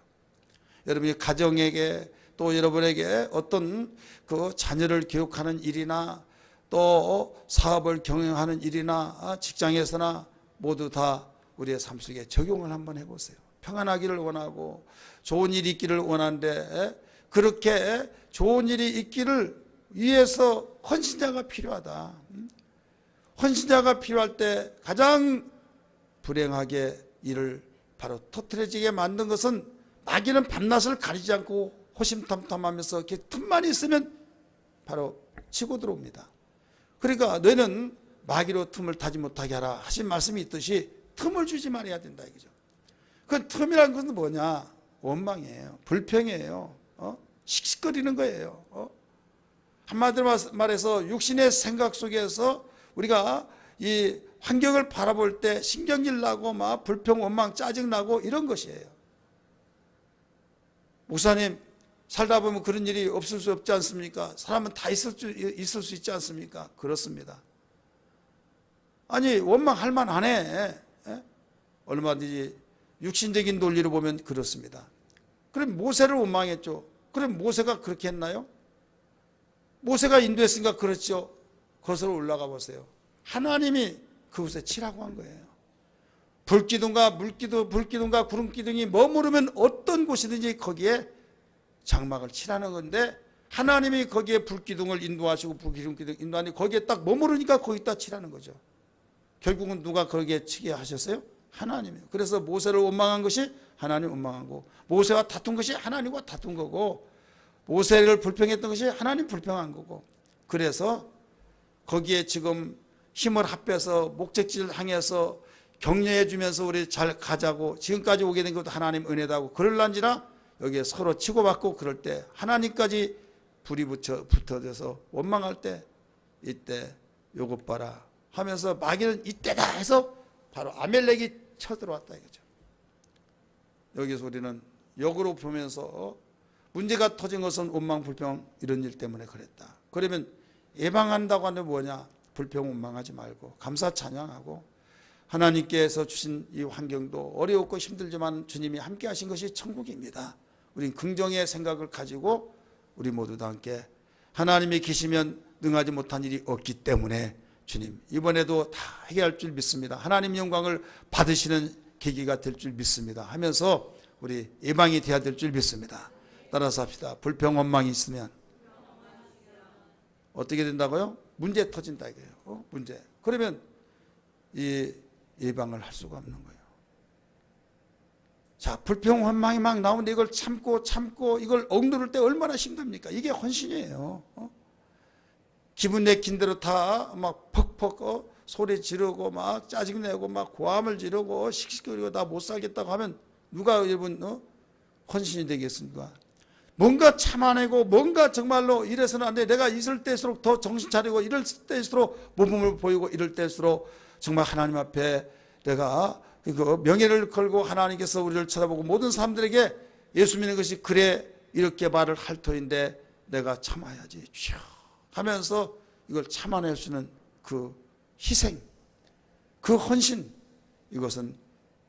여러분이 가정에게 또 여러분에게 어떤 그 자녀를 교육하는 일이나 또 사업을 경영하는 일이나 직장에서나 모두 다 우리의 삶 속에 적용을 한번 해보세요. 평안하기를 원하고 좋은 일이 있기를 원하는데 그렇게 좋은 일이 있기를 위해서 헌신자가 필요하다. 헌신자가 필요할 때 가장 불행하게 일을 바로 터트려지게 만든 것은 마귀는 밤낮을 가리지 않고 호심탐탐하면서 이렇게 틈만 있으면 바로 치고 들어옵니다. 그러니까 너희는 마귀로 틈을 타지 못하게 하라 하신 말씀이 있듯이 틈을 주지 말아야 된다 이거죠. 그 틈이라는 것은 뭐냐? 원망이에요. 불평이에요. 씩씩거리는 거예요. 한마디로 말해서 육신의 생각 속에서 우리가 이 환경을 바라볼 때 신경질 나고 막 불평, 원망, 짜증 나고 이런 것이에요. 목사님, 살다 보면 그런 일이 없을 수 없지 않습니까? 사람은 다 있을 수 있지 않습니까? 그렇습니다. 아니, 원망할 만하네. 얼마든지 육신적인 논리로 보면 그렇습니다. 그럼 모세를 원망했죠. 그럼 모세가 그렇게 했나요? 모세가 인도했으니까 그렇죠. 거슬러 올라가 보세요. 하나님이 그곳에 치라고 한 거예요. 불기둥과 물기둥, 불기둥과 구름기둥이 머무르면 어떤 곳이든지 거기에 장막을 치라는 건데, 하나님이 거기에 불기둥을 인도하시고 불기둥 인도하니 거기에 딱 머무르니까 거기다 치라는 거죠. 결국은 누가 거기에 치게 하셨어요? 하나님이에요. 그래서 모세를 원망한 것이 하나님 원망한 거고, 모세와 다툰 것이 하나님과 다툰 거고, 모세를 불평했던 것이 하나님 불평한 거고, 그래서 거기에 지금 힘을 합해서 목적지를 향해서 격려해 주면서 우리 잘 가자고 지금까지 오게 된 것도 하나님 은혜다고 그럴란지나 여기에 서로 치고받고 그럴 때 하나님까지 불이 붙어져서 원망할 때 이때 요것 봐라 하면서 마귀는 이때다 해서 바로 아멜렉이 쳐들어왔다 이거죠. 여기서 우리는 역으로 보면서 문제가 터진 것은 원망, 불평 이런 일 때문에 그랬다. 그러면 예방한다고 하는 뭐냐? 불평, 원망하지 말고 감사, 찬양하고 하나님께서 주신 이 환경도 어려웠고 힘들지만 주님이 함께 하신 것이 천국입니다. 우린 긍정의 생각을 가지고 우리 모두 다 함께 하나님이 계시면 능하지 못한 일이 없기 때문에 주님 이번에도 다 해결할 줄 믿습니다. 하나님 영광을 받으시는 계기가 될 줄 믿습니다 하면서 우리 예방이 돼야 될 줄 믿습니다. 따라서 합시다. 불평, 원망이 있으면 어떻게 된다고요? 문제 터진다 이거예요. 문제. 그러면 이 예방을 할 수가 없는 거예요. 자, 불평, 원망이 막 나오는데 이걸 참고 이걸 억누를 때 얼마나 힘듭니까? 이게 헌신이에요. 기분 내킨 대로 다 막 퍽퍽 소리 지르고 막 짜증내고 막 고함을 지르고 씩씩거리고 다 못 살겠다고 하면 누가 여러분 헌신이 되겠습니까? 뭔가 참아내고 뭔가 정말로 이래서는 안 돼. 내가 있을 때일수록 더 정신 차리고 이럴 때일수록 모범을 보이고 이럴 때일수록 정말 하나님 앞에 내가 그 명예를 걸고 하나님께서 우리를 쳐다보고 모든 사람들에게 예수 믿는 것이 그래 이렇게 말을 할 터인데 내가 참아야지 쭉 하면서 이걸 참아낼 수 있는 그 희생, 그 헌신, 이것은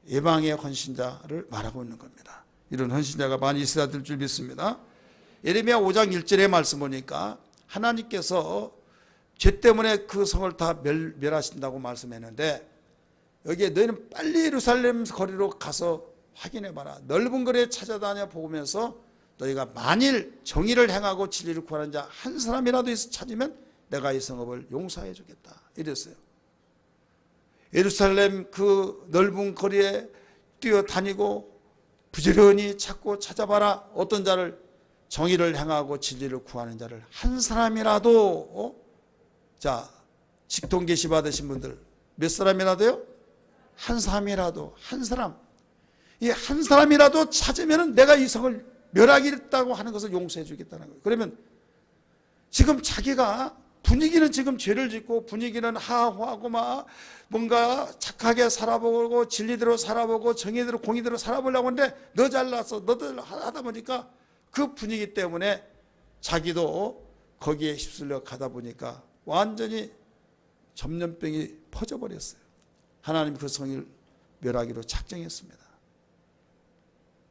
예방의 헌신자를 말하고 있는 겁니다. 이런 헌신자가 많이 있어야 될 줄 믿습니다. 예레미야 5장 1절의 말씀 보니까 하나님께서 죄 때문에 그 성을 다 멸하신다고 말씀했는데 여기에 너희는 빨리 예루살렘 거리로 가서 확인해봐라. 넓은 거리에 찾아다녀 보면서 너희가 만일 정의를 행하고 진리를 구하는 자 한 사람이라도 찾으면 내가 이 성읍을 용서해 주겠다 이랬어요. 예루살렘 그 넓은 거리에 뛰어다니고 부지런히 찾고 찾아봐라. 어떤 자를 정의를 행하고 진리를 구하는 자를 한 사람이라도 자 직통 계시 받으신 분들 몇 사람이라도요? 한 사람이라도 한 사람 이 한 사람이라도 찾으면 내가 이 성을 멸하겠다고 하는 것을 용서해 주겠다는 거예요. 그러면 지금 자기가 분위기는 지금 죄를 짓고 분위기는 하하고 막 뭔가 착하게 살아보고 진리대로 살아보고 정의대로 공의대로 살아보려고 하는데 너 잘났어 너들 하다 보니까 그 분위기 때문에 자기도 거기에 휩쓸려 가다 보니까 완전히 전염병이 퍼져버렸어요. 하나님 그 성을 멸하기로 작정했습니다.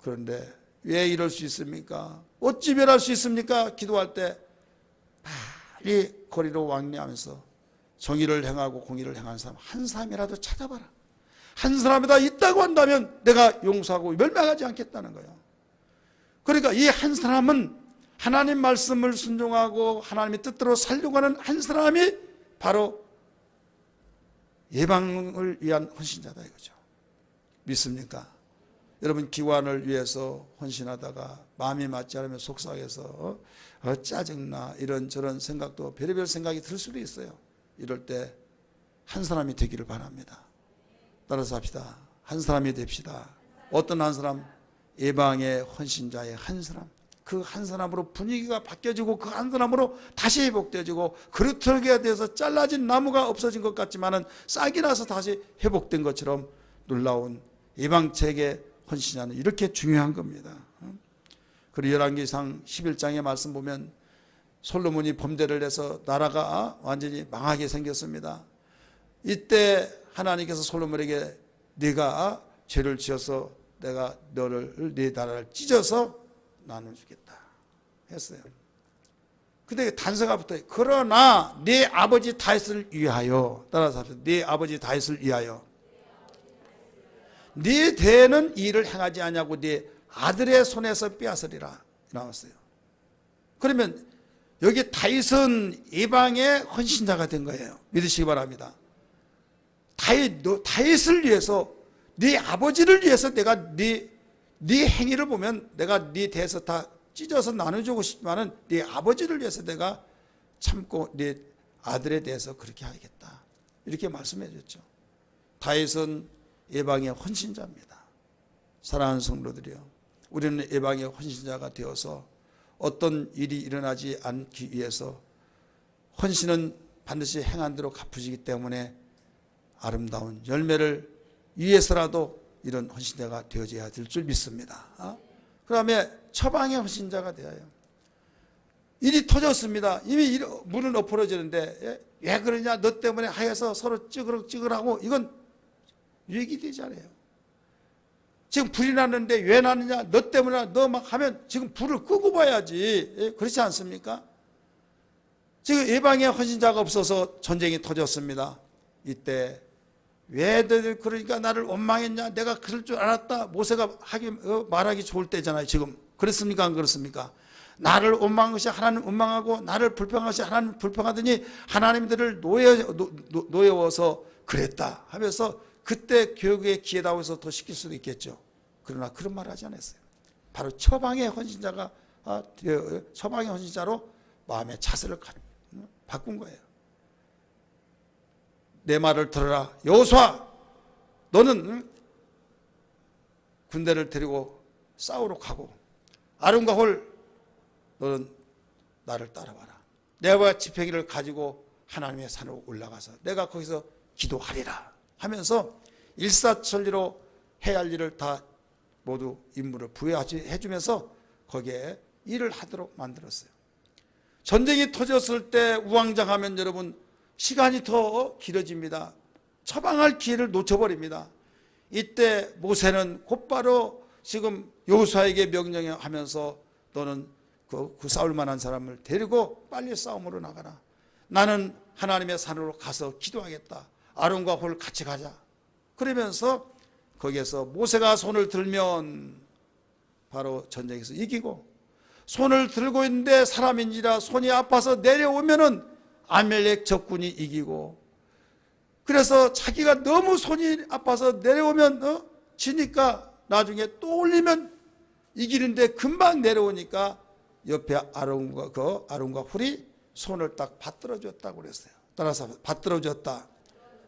그런데 왜 이럴 수 있습니까? 어찌 멸할 수 있습니까? 기도할 때 빨리 거리로 왕래하면서 정의를 행하고 공의를 행하는 사람 한 사람이라도 찾아봐라. 한 사람이다 있다고 한다면 내가 용서하고 멸망하지 않겠다는 거예요. 그러니까 이 한 사람은 하나님 말씀을 순종하고 하나님의 뜻대로 살려고 하는 한 사람이 바로 예방을 위한 헌신자다 이거죠. 믿습니까? 여러분 기관을 위해서 헌신하다가 마음이 맞지 않으면 속상해서 짜증나 이런저런 생각도 별의별 생각이 들 수도 있어요. 이럴 때 한 사람이 되기를 바랍니다. 따라서 합시다. 한 사람이 됩시다. 어떤 한 사람? 예방의 헌신자의 한 사람. 그 한 사람으로 분위기가 바뀌어지고 그 한 사람으로 다시 회복되어지고 그루터기가 돼서 잘라진 나무가 없어진 것 같지만은 싹이 나서 다시 회복된 것처럼 놀라운 예방책의 헌신자는 이렇게 중요한 겁니다. 그리고 열왕기상 11장의 말씀 보면 솔로몬이 범죄를 해서 나라가 완전히 망하게 생겼습니다. 이때 하나님께서 솔로몬에게 네가 죄를 지어서 내가 네 나라를 찢어서 나눠주겠다 했어요. 근데 단서가 붙어요. 그러나 네 아버지 다윗을 위하여, 따라서 합시다. 네 아버지 다윗을 위하여 네 대는 이 일을 행하지 아니하고 네 아들의 손에서 빼앗으리라 나왔어요. 그러면 여기 다윗은 이방의 헌신자가 된 거예요. 믿으시기 바랍니다. 다윗을 위해서, 네 아버지를 위해서 내가 네 행위를 보면 내가 네 대에서 다 찢어서 나눠주고 싶지만은 네 아버지를 위해서 내가 참고 네 아들에 대해서 그렇게 하겠다. 이렇게 말씀해 줬죠. 다윗은 예방의 헌신자입니다. 사랑하는 성도들이요, 우리는 예방의 헌신자가 되어서 어떤 일이 일어나지 않기 위해서 헌신은 반드시 행한 대로 갚으시기 때문에 아름다운 열매를 위해서라도 이런 헌신자가 되어져야 될 줄 믿습니다. 그 다음에 처방의 헌신자가 되어요. 일이 터졌습니다. 이미 문은 엎어지는데 왜 그러냐, 너 때문에 하여서 서로 찌그러하고 이건 유익이 되지 않아요. 지금 불이 났는데 왜 났느냐, 너 때문에, 너 막 하면 지금 불을 끄고 봐야지. 그렇지 않습니까? 지금 예방의 헌신자가 없어서 전쟁이 터졌습니다. 이때 왜 너희들 그러니까 나를 원망했냐, 내가 그럴 줄 알았다. 모세가 말하기 좋을 때잖아요. 지금 그렇습니까, 안 그렇습니까? 나를 원망한 것이 하나님 원망하고 나를 불평한 것이 하나님 불평하더니 하나님들을 노여워서 그랬다 하면서 그때 교육의 기회다워서 더 시킬 수도 있겠죠. 그러나 그런 말 하지 않았어요. 바로 처방의 헌신자가 처방의 헌신자로 마음의 자세를 바꾼 거예요. 내 말을 들어라. 여호수아, 너는 군대를 데리고 싸우러 가고 아론과 홀, 너는 나를 따라와라. 내가 지팡이를 가지고 하나님의 산으로 올라가서 내가 거기서 기도하리라 하면서 일사천리로 해야 할 일을 다 모두 임무를 부여해 주면서 거기에 일을 하도록 만들었어요. 전쟁이 터졌을 때 우왕좌왕하면 여러분 시간이 더 길어집니다. 처방할 기회를 놓쳐버립니다. 이때 모세는 곧바로 지금 여호수아에게 명령하면서 너는 그 싸울 만한 사람을 데리고 빨리 싸움으로 나가라. 나는 하나님의 산으로 가서 기도하겠다. 아론과 홀 같이 가자. 그러면서 거기에서 모세가 손을 들면 바로 전쟁에서 이기고, 손을 들고 있는데 사람인지라 손이 아파서 내려오면은 아멜렉 적군이 이기고, 그래서 자기가 너무 손이 아파서 내려오면 지니까 나중에 또 올리면 이기는데 금방 내려오니까 옆에 아론과 훌이 손을 딱 받들어 줬다고 그랬어요. 따라서 받들어 줬다.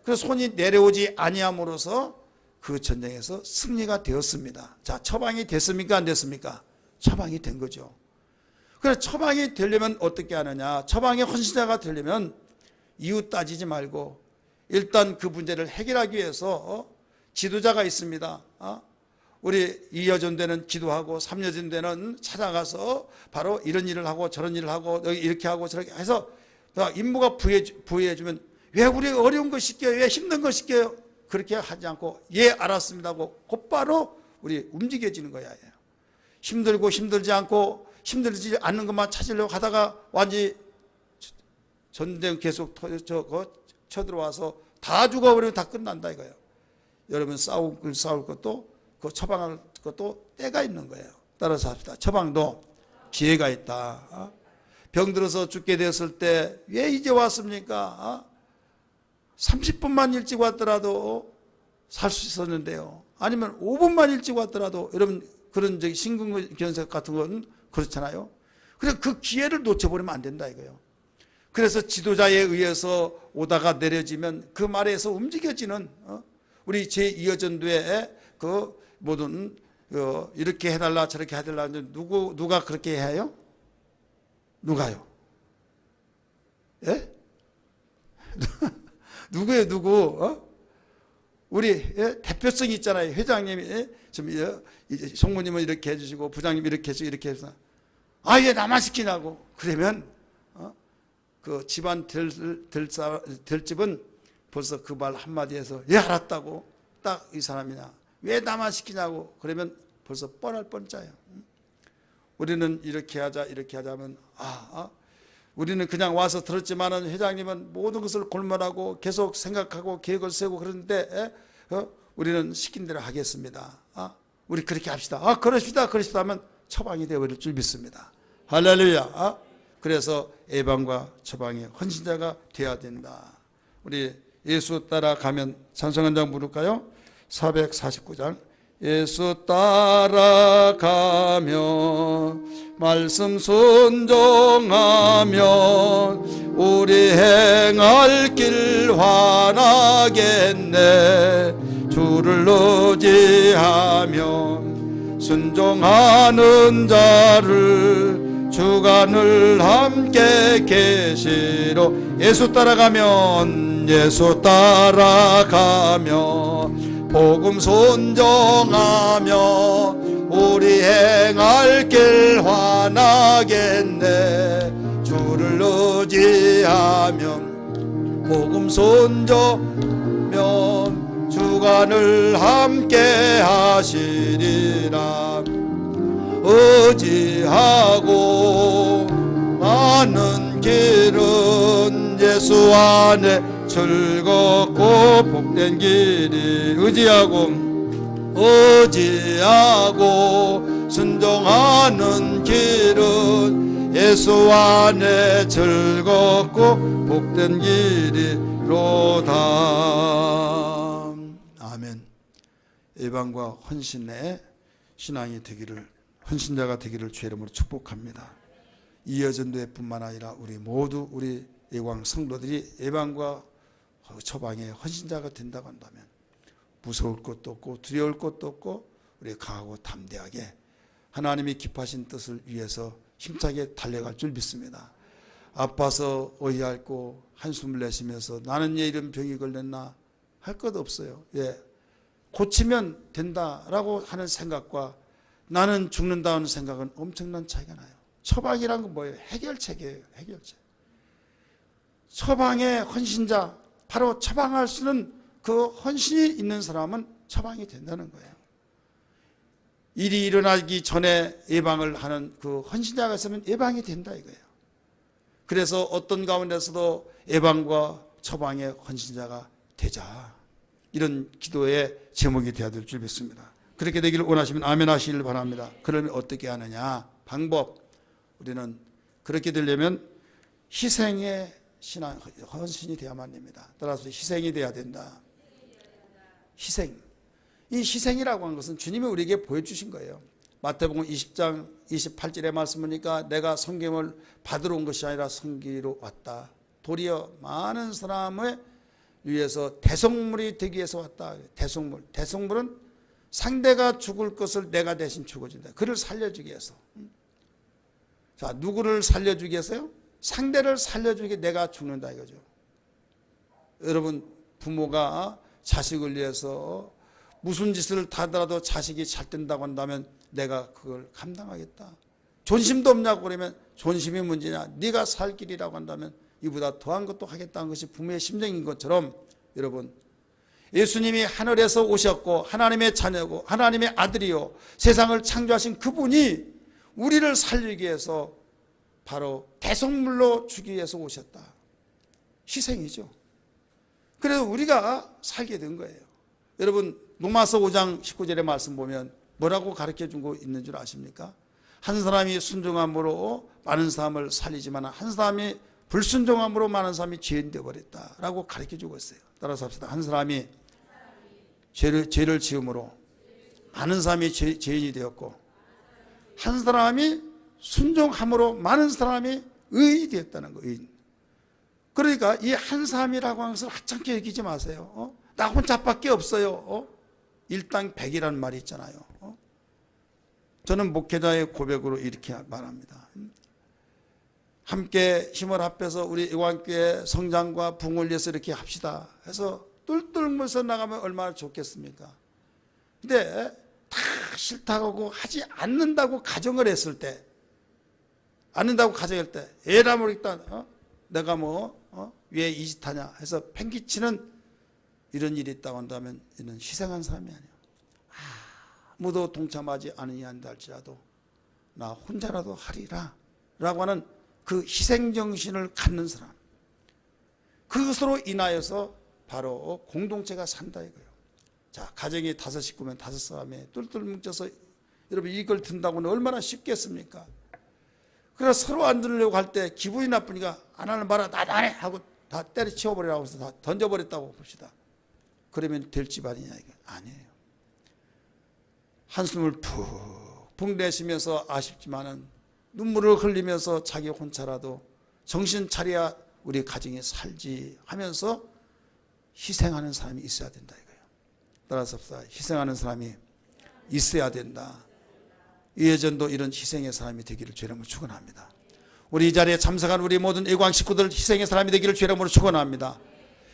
그래서 손이 내려오지 아니함으로써 그 전쟁에서 승리가 되었습니다. 자, 처방이 됐습니까, 안 됐습니까? 처방이 된 거죠. 그래서 처방이 되려면 어떻게 하느냐, 처방의 헌신자가 되려면 이유 따지지 말고 일단 그 문제를 해결하기 위해서 지도자가 있습니다. 우리 2여전 되는 기도하고 3여전 되는 찾아가서 바로 이런 일을 하고 저런 일을 하고 이렇게 하고 저렇게 해서 임무가 부여해주면 왜 우리 어려운 거 시켜요? 왜 힘든 거 시켜요? 그렇게 하지 않고 예 알았습니다 하고 곧바로 우리 움직여지는 거야. 힘들고 힘들지 않고 힘들지 않는 것만 찾으려고 하다가 완전히 전쟁 계속 쳐들어와서 다 죽어버리면 다 끝난다 이거예요. 여러분 싸울 것도 그 처방할 것도 때가 있는 거예요. 따라서 합시다. 처방도 기회가 있다. 병들어서 죽게 되었을 때 왜 이제 왔습니까? 30분만 일찍 왔더라도 살 수 있었는데요. 아니면 5분만 일찍 왔더라도, 여러분 그런 심근경색 같은 건 그렇잖아요. 그래서 그 기회를 놓쳐버리면 안 된다 이거예요. 그래서 지도자에 의해서 오다가 내려지면 그 말에서 움직여지는 우리 제2여전도의 그 모든 이렇게 해달라 저렇게 해달라 하는데 누가 그렇게 해요? 누가요? 예? 누구예요, 누구? 우리 대표성이 있잖아요. 회장님이 송무님은 이렇게 해주시고 부장님 이렇게 해주시고 이렇게 해서 얘 나만 시키냐고. 그러면 그 집안 될 집은 벌써 그 말 한마디에서 알았다고. 딱 이 사람이냐, 왜 나만 시키냐고. 그러면 벌써 뻔할 뻔짜요. 우리는 이렇게 하자 하면 우리는 그냥 와서 들었지만은 회장님은 모든 것을 골몰하고 계속 생각하고 계획을 세우고 그러는데 우리는 시킨 대로 하겠습니다. 우리 그렇게 합시다. 그러시다 하면 처방이 되어버릴 줄 믿습니다. 할렐루야. 그래서 예방과 처방의 헌신자가 되어야 된다. 우리 예수 따라가면 찬송 한 장 부를까요? 449장. 예수 따라가며 말씀 순종하며 우리 행할 길 환하겠네. 주를 의지하며 순종하는 자를 주간을 함께 계시로. 예수 따라가면 복음 순종하며 우리 행할 길 환하겠네. 주를 의지하면 복음 순종하면 주간을 함께 하시리라. 의지하고 가는 길은 예수 안에 즐겁고 복된 길이. 의지하고 순종하는 길은 예수 안에 즐겁고 복된 길이로다. 아멘. 예방과 헌신의 신앙이 되기를, 헌신자가 되기를 주의 이름으로 축복합니다. 이여전도회뿐만 아니라 우리 모두 우리 예광 성도들이 예방과 처방의 헌신자가 된다고 한다면 무서울 것도 없고 두려울 것도 없고 우리 강하고 담대하게 하나님이 기뻐하신 뜻을 위해서 힘차게 달려갈 줄 믿습니다. 아파서 어이없고 한숨을 내쉬면서 나는 왜 이런 병이 걸렸나 할 것 없어요. 고치면 된다라고 하는 생각과 나는 죽는다는 생각은 엄청난 차이가 나요. 처방이란 건 뭐예요? 해결책이에요. 해결책. 처방의 헌신자, 바로 처방할 수는 그 헌신이 있는 사람은 처방이 된다는 거예요. 일이 일어나기 전에 예방을 하는 그 헌신자가 있으면 예방이 된다 이거예요. 그래서 어떤 가운데서도 예방과 처방의 헌신자가 되자, 이런 기도의 제목이 되어야 될 줄 믿습니다. 그렇게 되기를 원하시면 아멘 하시길 바랍니다. 그러면 어떻게 하느냐? 방법. 우리는 그렇게 되려면 희생의 신앙, 헌신이 되어야만 됩니다. 따라서 희생이 되어야 된다. 희생. 이 희생이라고 하는 것은 주님이 우리에게 보여주신 거예요. 마태복음 20장 28절의 말씀 보니까 내가 성경을 받으러 온 것이 아니라 섬기러 왔다. 도리어 많은 사람을 위해서 대속물이 되기 위해서 왔다. 대속물. 대속물은 상대가 죽을 것을 내가 대신 죽어준다. 그를 살려주기 위해서. 자, 누구를 살려주기 위해서요? 상대를 살려주기 위해 내가 죽는다 이거죠. 여러분, 부모가 자식을 위해서 무슨 짓을 하더라도 자식이 잘 된다고 한다면 내가 그걸 감당하겠다. 존심도 없냐고 그러면 존심이 문제냐? 네가 살 길이라고 한다면 이보다 더한 것도 하겠다는 것이 부모의 심정인 것처럼, 여러분, 예수님이 하늘에서 오셨고 하나님의 자녀고 하나님의 아들이요 세상을 창조하신 그분이 우리를 살리기 위해서 바로 대속물로 주기 위해서 오셨다. 희생이죠. 그래서 우리가 살게 된 거예요. 여러분, 로마서 5장 19절의 말씀 보면 뭐라고 가르쳐 준 거 있는 줄 아십니까? 한 사람이 순종함으로 많은 사람을 살리지만 한 사람이 불순종함으로 많은 사람이 죄인 되어버렸다라고 가르쳐 주고 있어요. 따라서 합시다. 한 사람이 죄를 지음으로 많은 사람이 죄인이 되었고 한 사람이 순종함으로 많은 사람이 의인이 되었다는 거예요. 의인. 그러니까 이 한 사람이라고 하는 것을 하찮게 여기지 마세요. 나 혼자밖에 없어요. 일당 백이라는 말이 있잖아요. 저는 목회자의 고백으로 이렇게 말합니다. 함께 힘을 합해서 우리 이광교회 성장과 부흥을 위해서 이렇게 합시다 해서 뚫뚫 물서 나가면 얼마나 좋겠습니까? 근데 다 싫다고 하지 않는다고 가정을 했을 때, 않는다고 가정할 때, 에라 모르겠다, 내가 왜 이 짓 하냐 해서 팽기치는 이런 일이 있다고 한다면 이는 희생한 사람이 아니에요. 아무도 동참하지 않으냐 한다 할지라도 나 혼자라도 하리라 라고 하는 그 희생정신을 갖는 사람, 그것으로 인하여서 바로 공동체가 산다 이거예요. 자, 가정이 5 식구면 5사람이 똘똘 뭉쳐서 여러분 이걸 든다고는 얼마나 쉽겠습니까? 그래서 서로 안 들으려고 할 때 기분이 나쁘니까 안 하는 말아 나 안 해 하고 다 때려치워버리라고 해서 다 던져버렸다고 봅시다. 그러면 될 집안이냐 이게 아니에요. 한숨을 푹푹 내쉬면서 아쉽지만은 눈물을 흘리면서 자기 혼자라도 정신 차려야 우리 가정이 살지 하면서 희생하는 사람이 있어야 된다 이거예요. 따라서 희생하는 사람이 있어야 된다. 이해전도 이런 희생의 사람이 되기를 주의 이름으로 축원합니다. 우리 이 자리에 참석한 우리 모든 애광 식구들 희생의 사람이 되기를 주의 이름으로 축원합니다.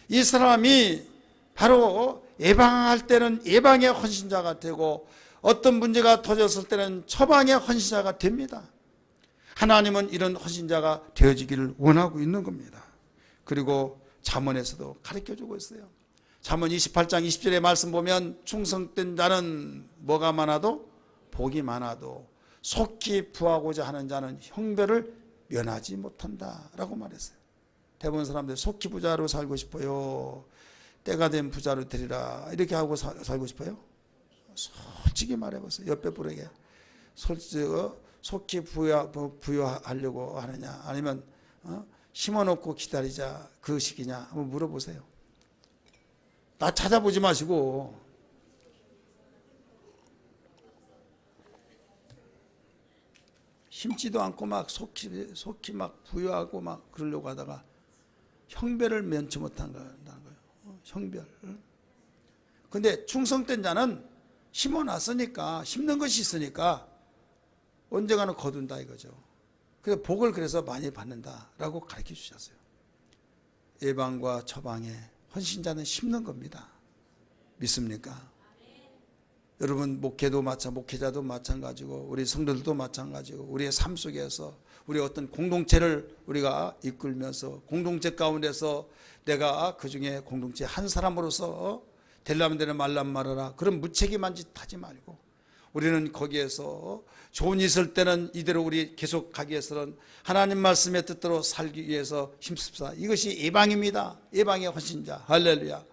이 사람이 바로 예방할 때는 예방의 헌신자가 되고 어떤 문제가 터졌을 때는 처방의 헌신자가 됩니다. 하나님은 이런 헌신자가 되어지기를 원하고 있는 겁니다. 그리고 잠언에서도 가르쳐주고 있어요. 잠언 28장 20절의 말씀 보면 충성된 자는 뭐가 많아도 복이 많아도 속히 부하고자 하는 자는 형벌을 면하지 못한다 라고 말했어요. 대부분 사람들이 속히 부자로 살고 싶어요, 때가 된 부자로 되리라 이렇게 하고 살고 싶어요? 솔직히 말해보세요. 옆에 분에게 속히 부여하려고 하느냐 아니면 심어놓고 기다리자 그 시기냐 한번 물어보세요. 나 찾아보지 마시고 심지도 않고 막 속히 막 부여하고 막 그러려고 하다가 형별을 면치 못한다는 거예요. 형별. 근데 충성된 자는 심어놨으니까 심는 것이 있으니까 언젠가는 거둔다 이거죠. 그래서 복을 그래서 많이 받는다라고 가르쳐 주셨어요. 예방과 처방에 헌신자는 심는 겁니다. 믿습니까? 여러분 목회자도 마찬가지고 우리 성도들도 마찬가지고 우리의 삶 속에서 우리 어떤 공동체를 우리가 이끌면서 공동체 가운데서 내가 그중에 공동체 한 사람으로서 되려면 되는 말란 말하라 그런 무책임한 짓 하지 말고 우리는 거기에서 좋은 일 있을 때는 이대로 우리 계속 가기 위해서는 하나님 말씀의 뜻대로 살기 위해서 힘씁시다. 이것이 예방입니다. 예방의 헌신자. 할렐루야.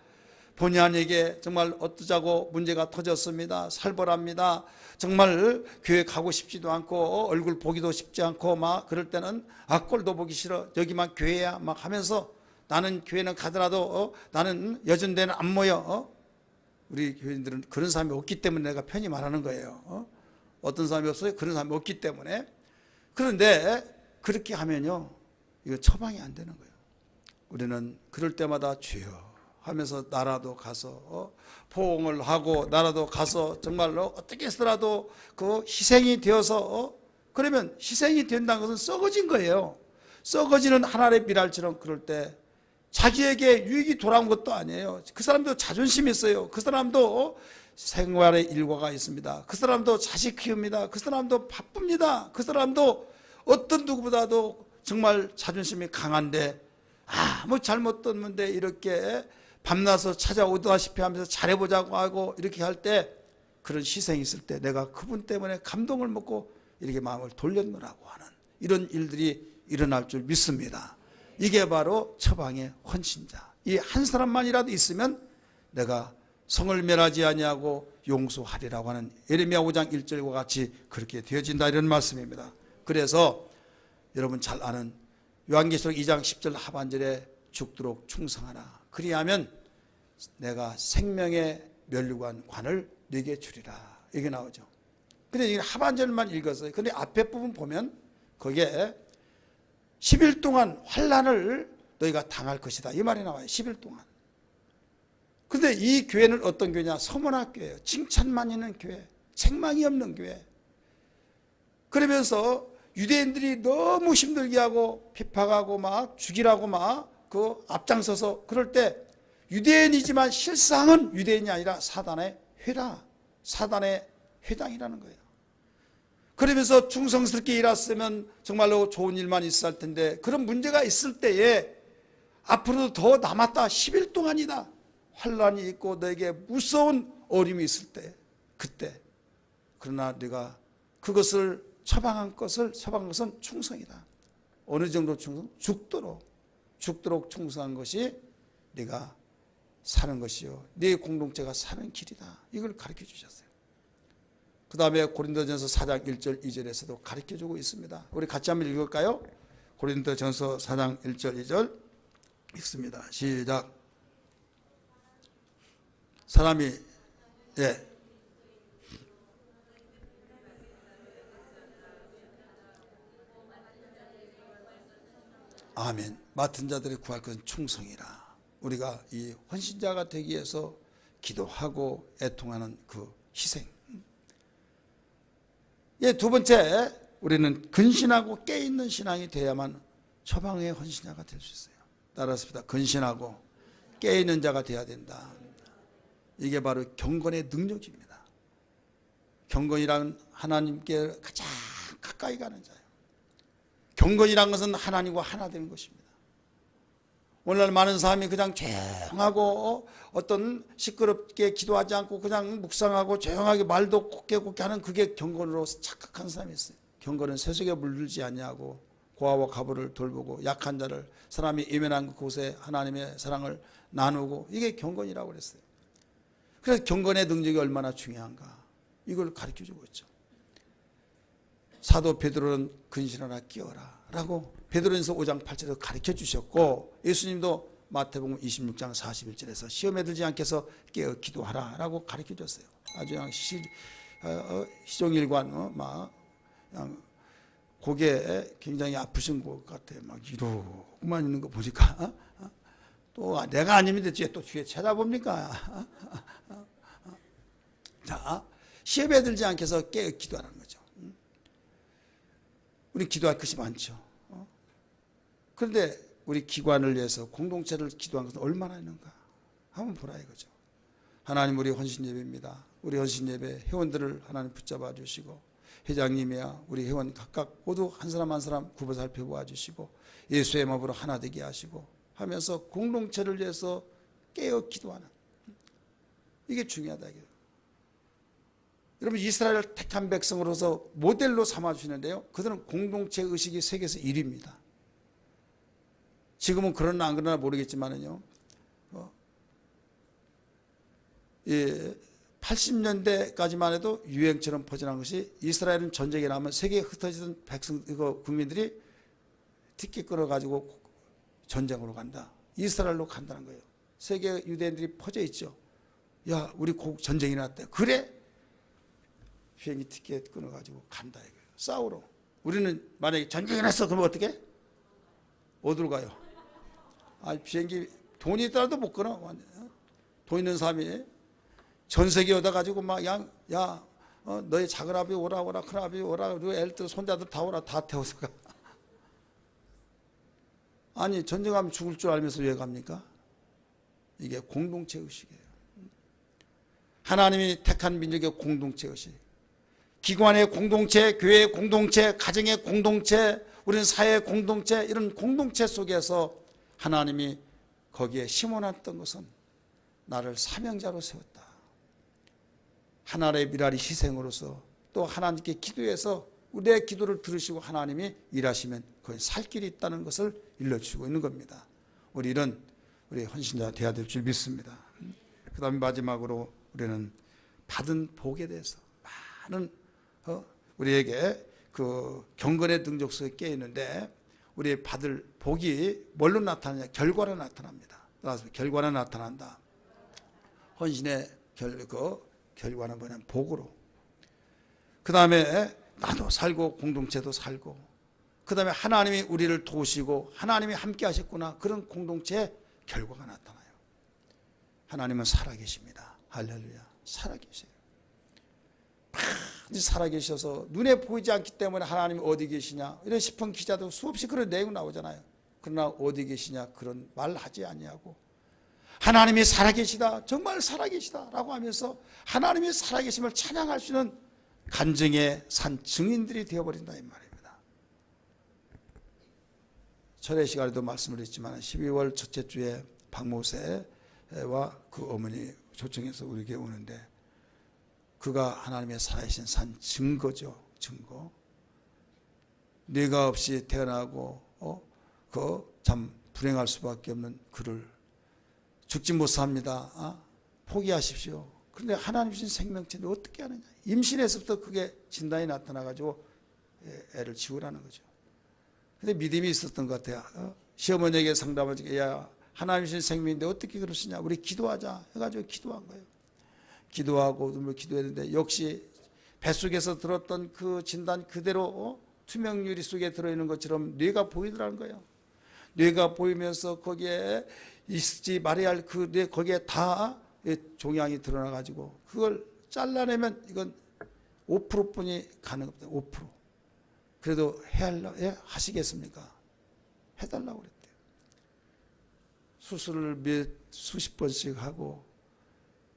본의 아니게 정말 어떠자고 문제가 터졌습니다. 살벌합니다. 정말 교회 가고 싶지도 않고 얼굴 보기도 쉽지 않고 막 그럴 때는 꼴도 보기 싫어. 여기만 교회야 막 하면서 나는 교회는 가더라도 나는 여전대는 안 모여. 우리 교인들은 그런 사람이 없기 때문에 내가 편히 말하는 거예요. 어떤 사람이 없어요? 그런 사람이 없기 때문에. 그런데 그렇게 하면요 이거 처방이 안 되는 거예요. 우리는 그럴 때마다 주여 하면서 나라도 가서 포옹을 하고 나라도 가서 정말로 어떻게 해서라도 그 희생이 되어서 그러면 희생이 된다는 것은 썩어진 거예요. 썩어지는 한 알의 밀알처럼 그럴 때 자기에게 유익이 돌아온 것도 아니에요. 그 사람도 자존심이 있어요. 그 사람도 생활의 일과가 있습니다. 그 사람도 자식 키웁니다. 그 사람도 바쁩니다. 그 사람도 어떤 누구보다도 정말 자존심이 강한데 아무 잘못 떴는데 이렇게 밤낮서 찾아오다시피 하면서 잘해보자고 하고 이렇게 할 때 그런 희생이 있을 때 내가 그분 때문에 감동을 먹고 이렇게 마음을 돌렸노라고 하는 이런 일들이 일어날 줄 믿습니다. 이게 바로 처방의 헌신자. 이 한 사람만이라도 있으면 내가 성을 멸하지 아니하고 용서하리라고 하는 예레미야 5장 1절과 같이 그렇게 되어진다 이런 말씀입니다. 그래서 여러분 잘 아는 요한계시록 2장 10절 하반절에 죽도록 충성하라. 그리하면 내가 생명의 면류관을 네게 주리라. 이게 나오죠. 근데 이 하반절만 읽었어요. 근데 앞에 부분 보면 거기에 10일 동안 환난을 너희가 당할 것이다. 이 말이 나와요. 10일 동안. 근데 이 교회는 어떤 교회냐? 서문학 교회예요. 칭찬만 있는 교회, 책망이 없는 교회. 그러면서 유대인들이 너무 힘들게 하고 비판하고 막 죽이라고 막 그 앞장서서 그럴 때 유대인이지만 실상은 유대인이 아니라 사단의 회라, 사단의 회당이라는 거예요. 그러면서 충성스럽게 일했으면 정말로 좋은 일만 있을 텐데 그런 문제가 있을 때에 앞으로도 더 남았다. 10일 동안이다. 환란이 있고 너에게 무서운 어려움이 있을 때 그때 그러나 네가 그것을 처방한 것은 충성이다. 어느 정도 충성? 죽도록 충성한 것이 네가 사는 것이요 네 공동체가 사는 길이다. 이걸 가르쳐 주셨어요. 그 다음에 고린도전서 4장 1절 2절에서도 가르쳐 주고 있습니다. 우리 같이 한번 읽을까요? 고린도전서 4장 1절 2절 읽습니다. 시작. 사람이 아멘. 맡은 자들이 구할 것은 충성이라. 우리가 이 헌신자가 되기 위해서 기도하고 애통하는 그 희생. 두 번째, 우리는 근신하고 깨있는 신앙이 돼야만 처방의 헌신자가 될 수 있어요. 따라서 근신하고 깨있는 자가 돼야 된다. 이게 바로 경건의 능력입니다. 경건이란 하나님께 가장 가까이 가는 자예요. 경건이란 것은 하나님과 하나 되는 것입니다. 오늘날 많은 사람이 그냥 조용하고 어떤 시끄럽게 기도하지 않고 그냥 묵상하고 조용하게 말도 곱게 하는 그게 경건으로 착각한 사람이 있어요. 경건은 세속에 물들지 않냐고 고아와 과부를 돌보고 약한 자를 사람이 예민한 곳에 하나님의 사랑을 나누고 이게 경건이라고 그랬어요. 그래서 경건의 능력이 얼마나 중요한가 이걸 가르쳐주고 있죠. 사도 베드로는 근신하라 끼어라 라고 베드로전서 5장 8절에서 가르쳐 주셨고 예수님도 마태복음 26장 41절에서 시험에 들지 않게 해서 깨어 기도하라 라고 가르쳐 줬어요. 아주 그냥 시종일관 막 그냥 고개 굉장히 아프신 것 같아요. 막 이러고만 있는 거 보니까 또 내가 아니면 뒤에 또 뒤에 찾아봅니까? 자, 시험에 들지 않게 해서 깨어 기도하라는 거죠. 우리 기도할 것이 많죠. 그런데 우리 기관을 위해서 공동체를 기도한 것은 얼마나 있는가 한번 보라 이거죠. 하나님 우리 헌신예배입니다. 우리 헌신예배 회원들을 하나님 붙잡아 주시고 회장님이야 우리 회원 각각 모두 한 사람 한 사람 굽어 살펴보아 주시고 예수의 마음으로 하나 되게 하시고 하면서 공동체를 위해서 깨어 기도하는 이게 중요하다 이거예요. 여러분 이스라엘을 택한 백성으로서 모델로 삼아주시는데요. 그들은 공동체 의식이 세계에서 1위입니다. 지금은 그러나 안 그러나 모르겠지만은요. 80년대까지만 해도 유행처럼 퍼져나간 것이 이스라엘은 전쟁이 나면 세계에 흩어지던 국민들이 티켓 끊어가지고 전쟁으로 간다. 이스라엘로 간다는 거예요. 세계 유대인들이 퍼져 있죠. 야 우리 전쟁이 났대. 그래? 비행기 티켓 끊어가지고 간다 이거예요. 싸우러. 우리는 만약에 전쟁이 났어 그러면 어떻게? 어디로 가요? 비행기 돈이 있더라도 못 끊어. 돈 있는 사람이 전세계 오다 가지고 막 너희 작은 아비 오라 큰 아비 오라 그리고 애들 손자들 다 오라 다 태워서 가. 아니 전쟁하면 죽을 줄 알면서 왜 갑니까? 이게 공동체 의식이에요. 하나님이 택한 민족의 공동체 의식. 기관의 공동체, 교회의 공동체, 가정의 공동체, 우리는 사회의 공동체 이런 공동체 속에서 하나님이 거기에 심어놨던 것은 나를 사명자로 세웠다. 하나님의 미랄이 희생으로서 또 하나님께 기도해서 우리의 기도를 들으시고 하나님이 일하시면 거기 살 길이 있다는 것을 일러주고 있는 겁니다. 우리는 우리 헌신자 되어야 될 줄 믿습니다. 그 다음에 마지막으로 우리는 받은 복에 대해서 많은 우리에게 그 경건의 능력 속에 깨어 있는데 우리 받을 복이 뭘로 나타나냐? 결과로 나타납니다. 따라서 결과는 나타난다. 헌신의 결과는 뭐냐면 복으로. 그 다음에 나도 살고 공동체도 살고 그 다음에 하나님이 우리를 도우시고 하나님이 함께 하셨구나. 그런 공동체의 결과가 나타나요. 하나님은 살아계십니다. 할렐루야. 살아계세요. 단지 살아계셔서 눈에 보이지 않기 때문에 하나님이 어디 계시냐 이런 시편 기자도 수없이 그런 내용 나오잖아요. 그러나 어디 계시냐 그런 말 하지 아니하고 하나님이 살아계시다, 정말 살아계시다라고 하면서 하나님이 살아계심을 찬양할 수 있는 간증의 산 증인들이 되어버린다 이 말입니다. 철회 시간에도 말씀을 드렸지만 12월 첫째 주에 박모세와 그 어머니 초청해서 우리에게 오는데 그가 하나님의 살아계신 산 증거죠. 증거. 뇌가 없이 태어나고 그 참 불행할 수밖에 없는 그를 죽지 못합니다. 포기하십시오. 그런데 하나님 주신 생명체인데 어떻게 하느냐. 임신에서부터 그게 진단이 나타나가지고 애를 지우라는 거죠. 근데 믿음이 있었던 것 같아요. 시어머니에게 상담을 주고 야 하나님 주신 생명인데 어떻게 그럴 수 있냐. 우리 기도하자 해가지고 기도한 거예요. 기도하고 눈물 기도했는데 역시 뱃속에서 들었던 그 진단 그대로 투명유리 속에 들어있는 것처럼 뇌가 보이더라는 거예요. 뇌가 보이면서 거기에 있지 말아야 할 그 뇌 거기에 다 종양이 드러나가지고 그걸 잘라내면 이건 5%뿐이 가능합니다. 5%. 그래도 하시겠습니까? 해달라고 그랬대요. 수술을 수십 번씩 하고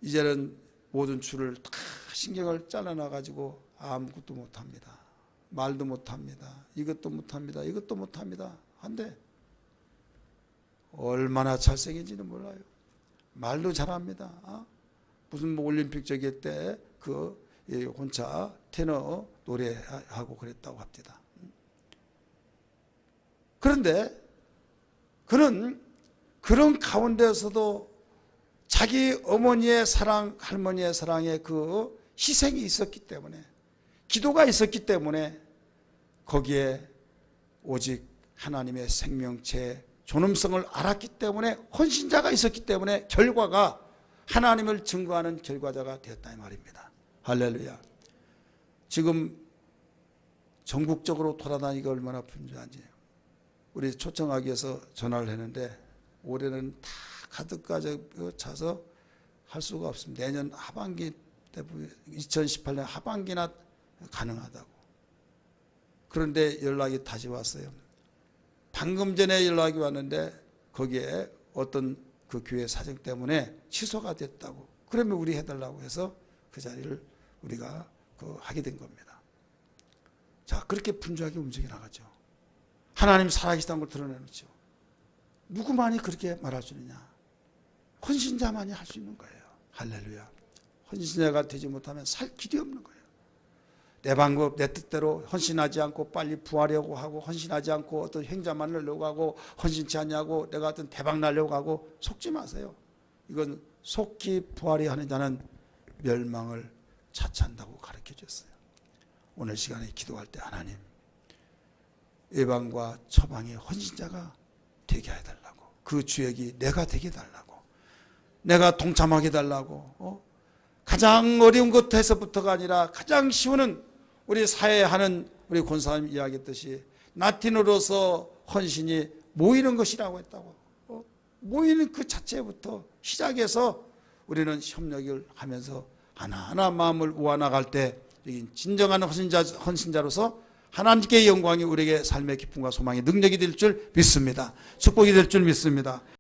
이제는 모든 줄을 다 신경을 잘라놔가지고 아무것도 못합니다. 말도 못합니다. 이것도 못합니다. 이것도 못합니다. 한데 얼마나 잘생긴지는 몰라요. 말도 잘합니다. 무슨 뭐 올림픽 저기 때 그 혼자 테너 노래하고 그랬다고 합니다. 그런데 그는 그런 가운데서도 자기 어머니의 사랑, 할머니의 사랑에 그 희생이 있었기 때문에 기도가 있었기 때문에 거기에 오직 하나님의 생명체 존엄성을 알았기 때문에 헌신자가 있었기 때문에 결과가 하나님을 증거하는 결과자가 되었다 이 말입니다. 할렐루야. 지금 전국적으로 돌아다니기가 얼마나 분주한지 우리 초청하기에서 전화를 했는데 올해는 다 가득까지 차서 할 수가 없습니다. 내년 하반기 때 2018년 하반기나 가능하다고. 그런데 연락이 다시 왔어요. 방금 전에 연락이 왔는데 거기에 어떤 그 교회 사정 때문에 취소가 됐다고. 그러면 우리 해달라고 해서 그 자리를 우리가 하게 된 겁니다. 자, 그렇게 분주하게 움직여 나가죠. 하나님 살아계시다는 걸 드러내놓죠. 누구만이 그렇게 말할 수 있느냐? 헌신자만이 할 수 있는 거예요. 할렐루야. 헌신자가 되지 못하면 살 길이 없는 거예요. 내 방법, 내 뜻대로 헌신하지 않고 빨리 부하려고 하고 헌신하지 않고 어떤 횡자만 하려고 하고 헌신치 않냐고 내가 어떤 대박 나려고 하고 속지 마세요. 이건 속기 부하리 하는 자는 멸망을 차치한다고 가르쳐 줬어요. 오늘 시간에 기도할 때 하나님 예방과 처방의 헌신자가 되게 해달라고 그 주역이 내가 되게 해달라고 내가 동참하게 해달라고 가장 어려운 것에서부터가 아니라 가장 쉬운 우리 사회에 하는 우리 권사님 이야기했듯이 나틴으로서 헌신이 모이는 것이라고 했다고 모이는 그 자체부터 시작해서 우리는 협력을 하면서 하나하나 마음을 모아나갈 때 진정한 헌신자로서 하나님께 영광이 우리에게 삶의 기쁨과 소망의 능력이 될 줄 믿습니다. 축복이 될 줄 믿습니다.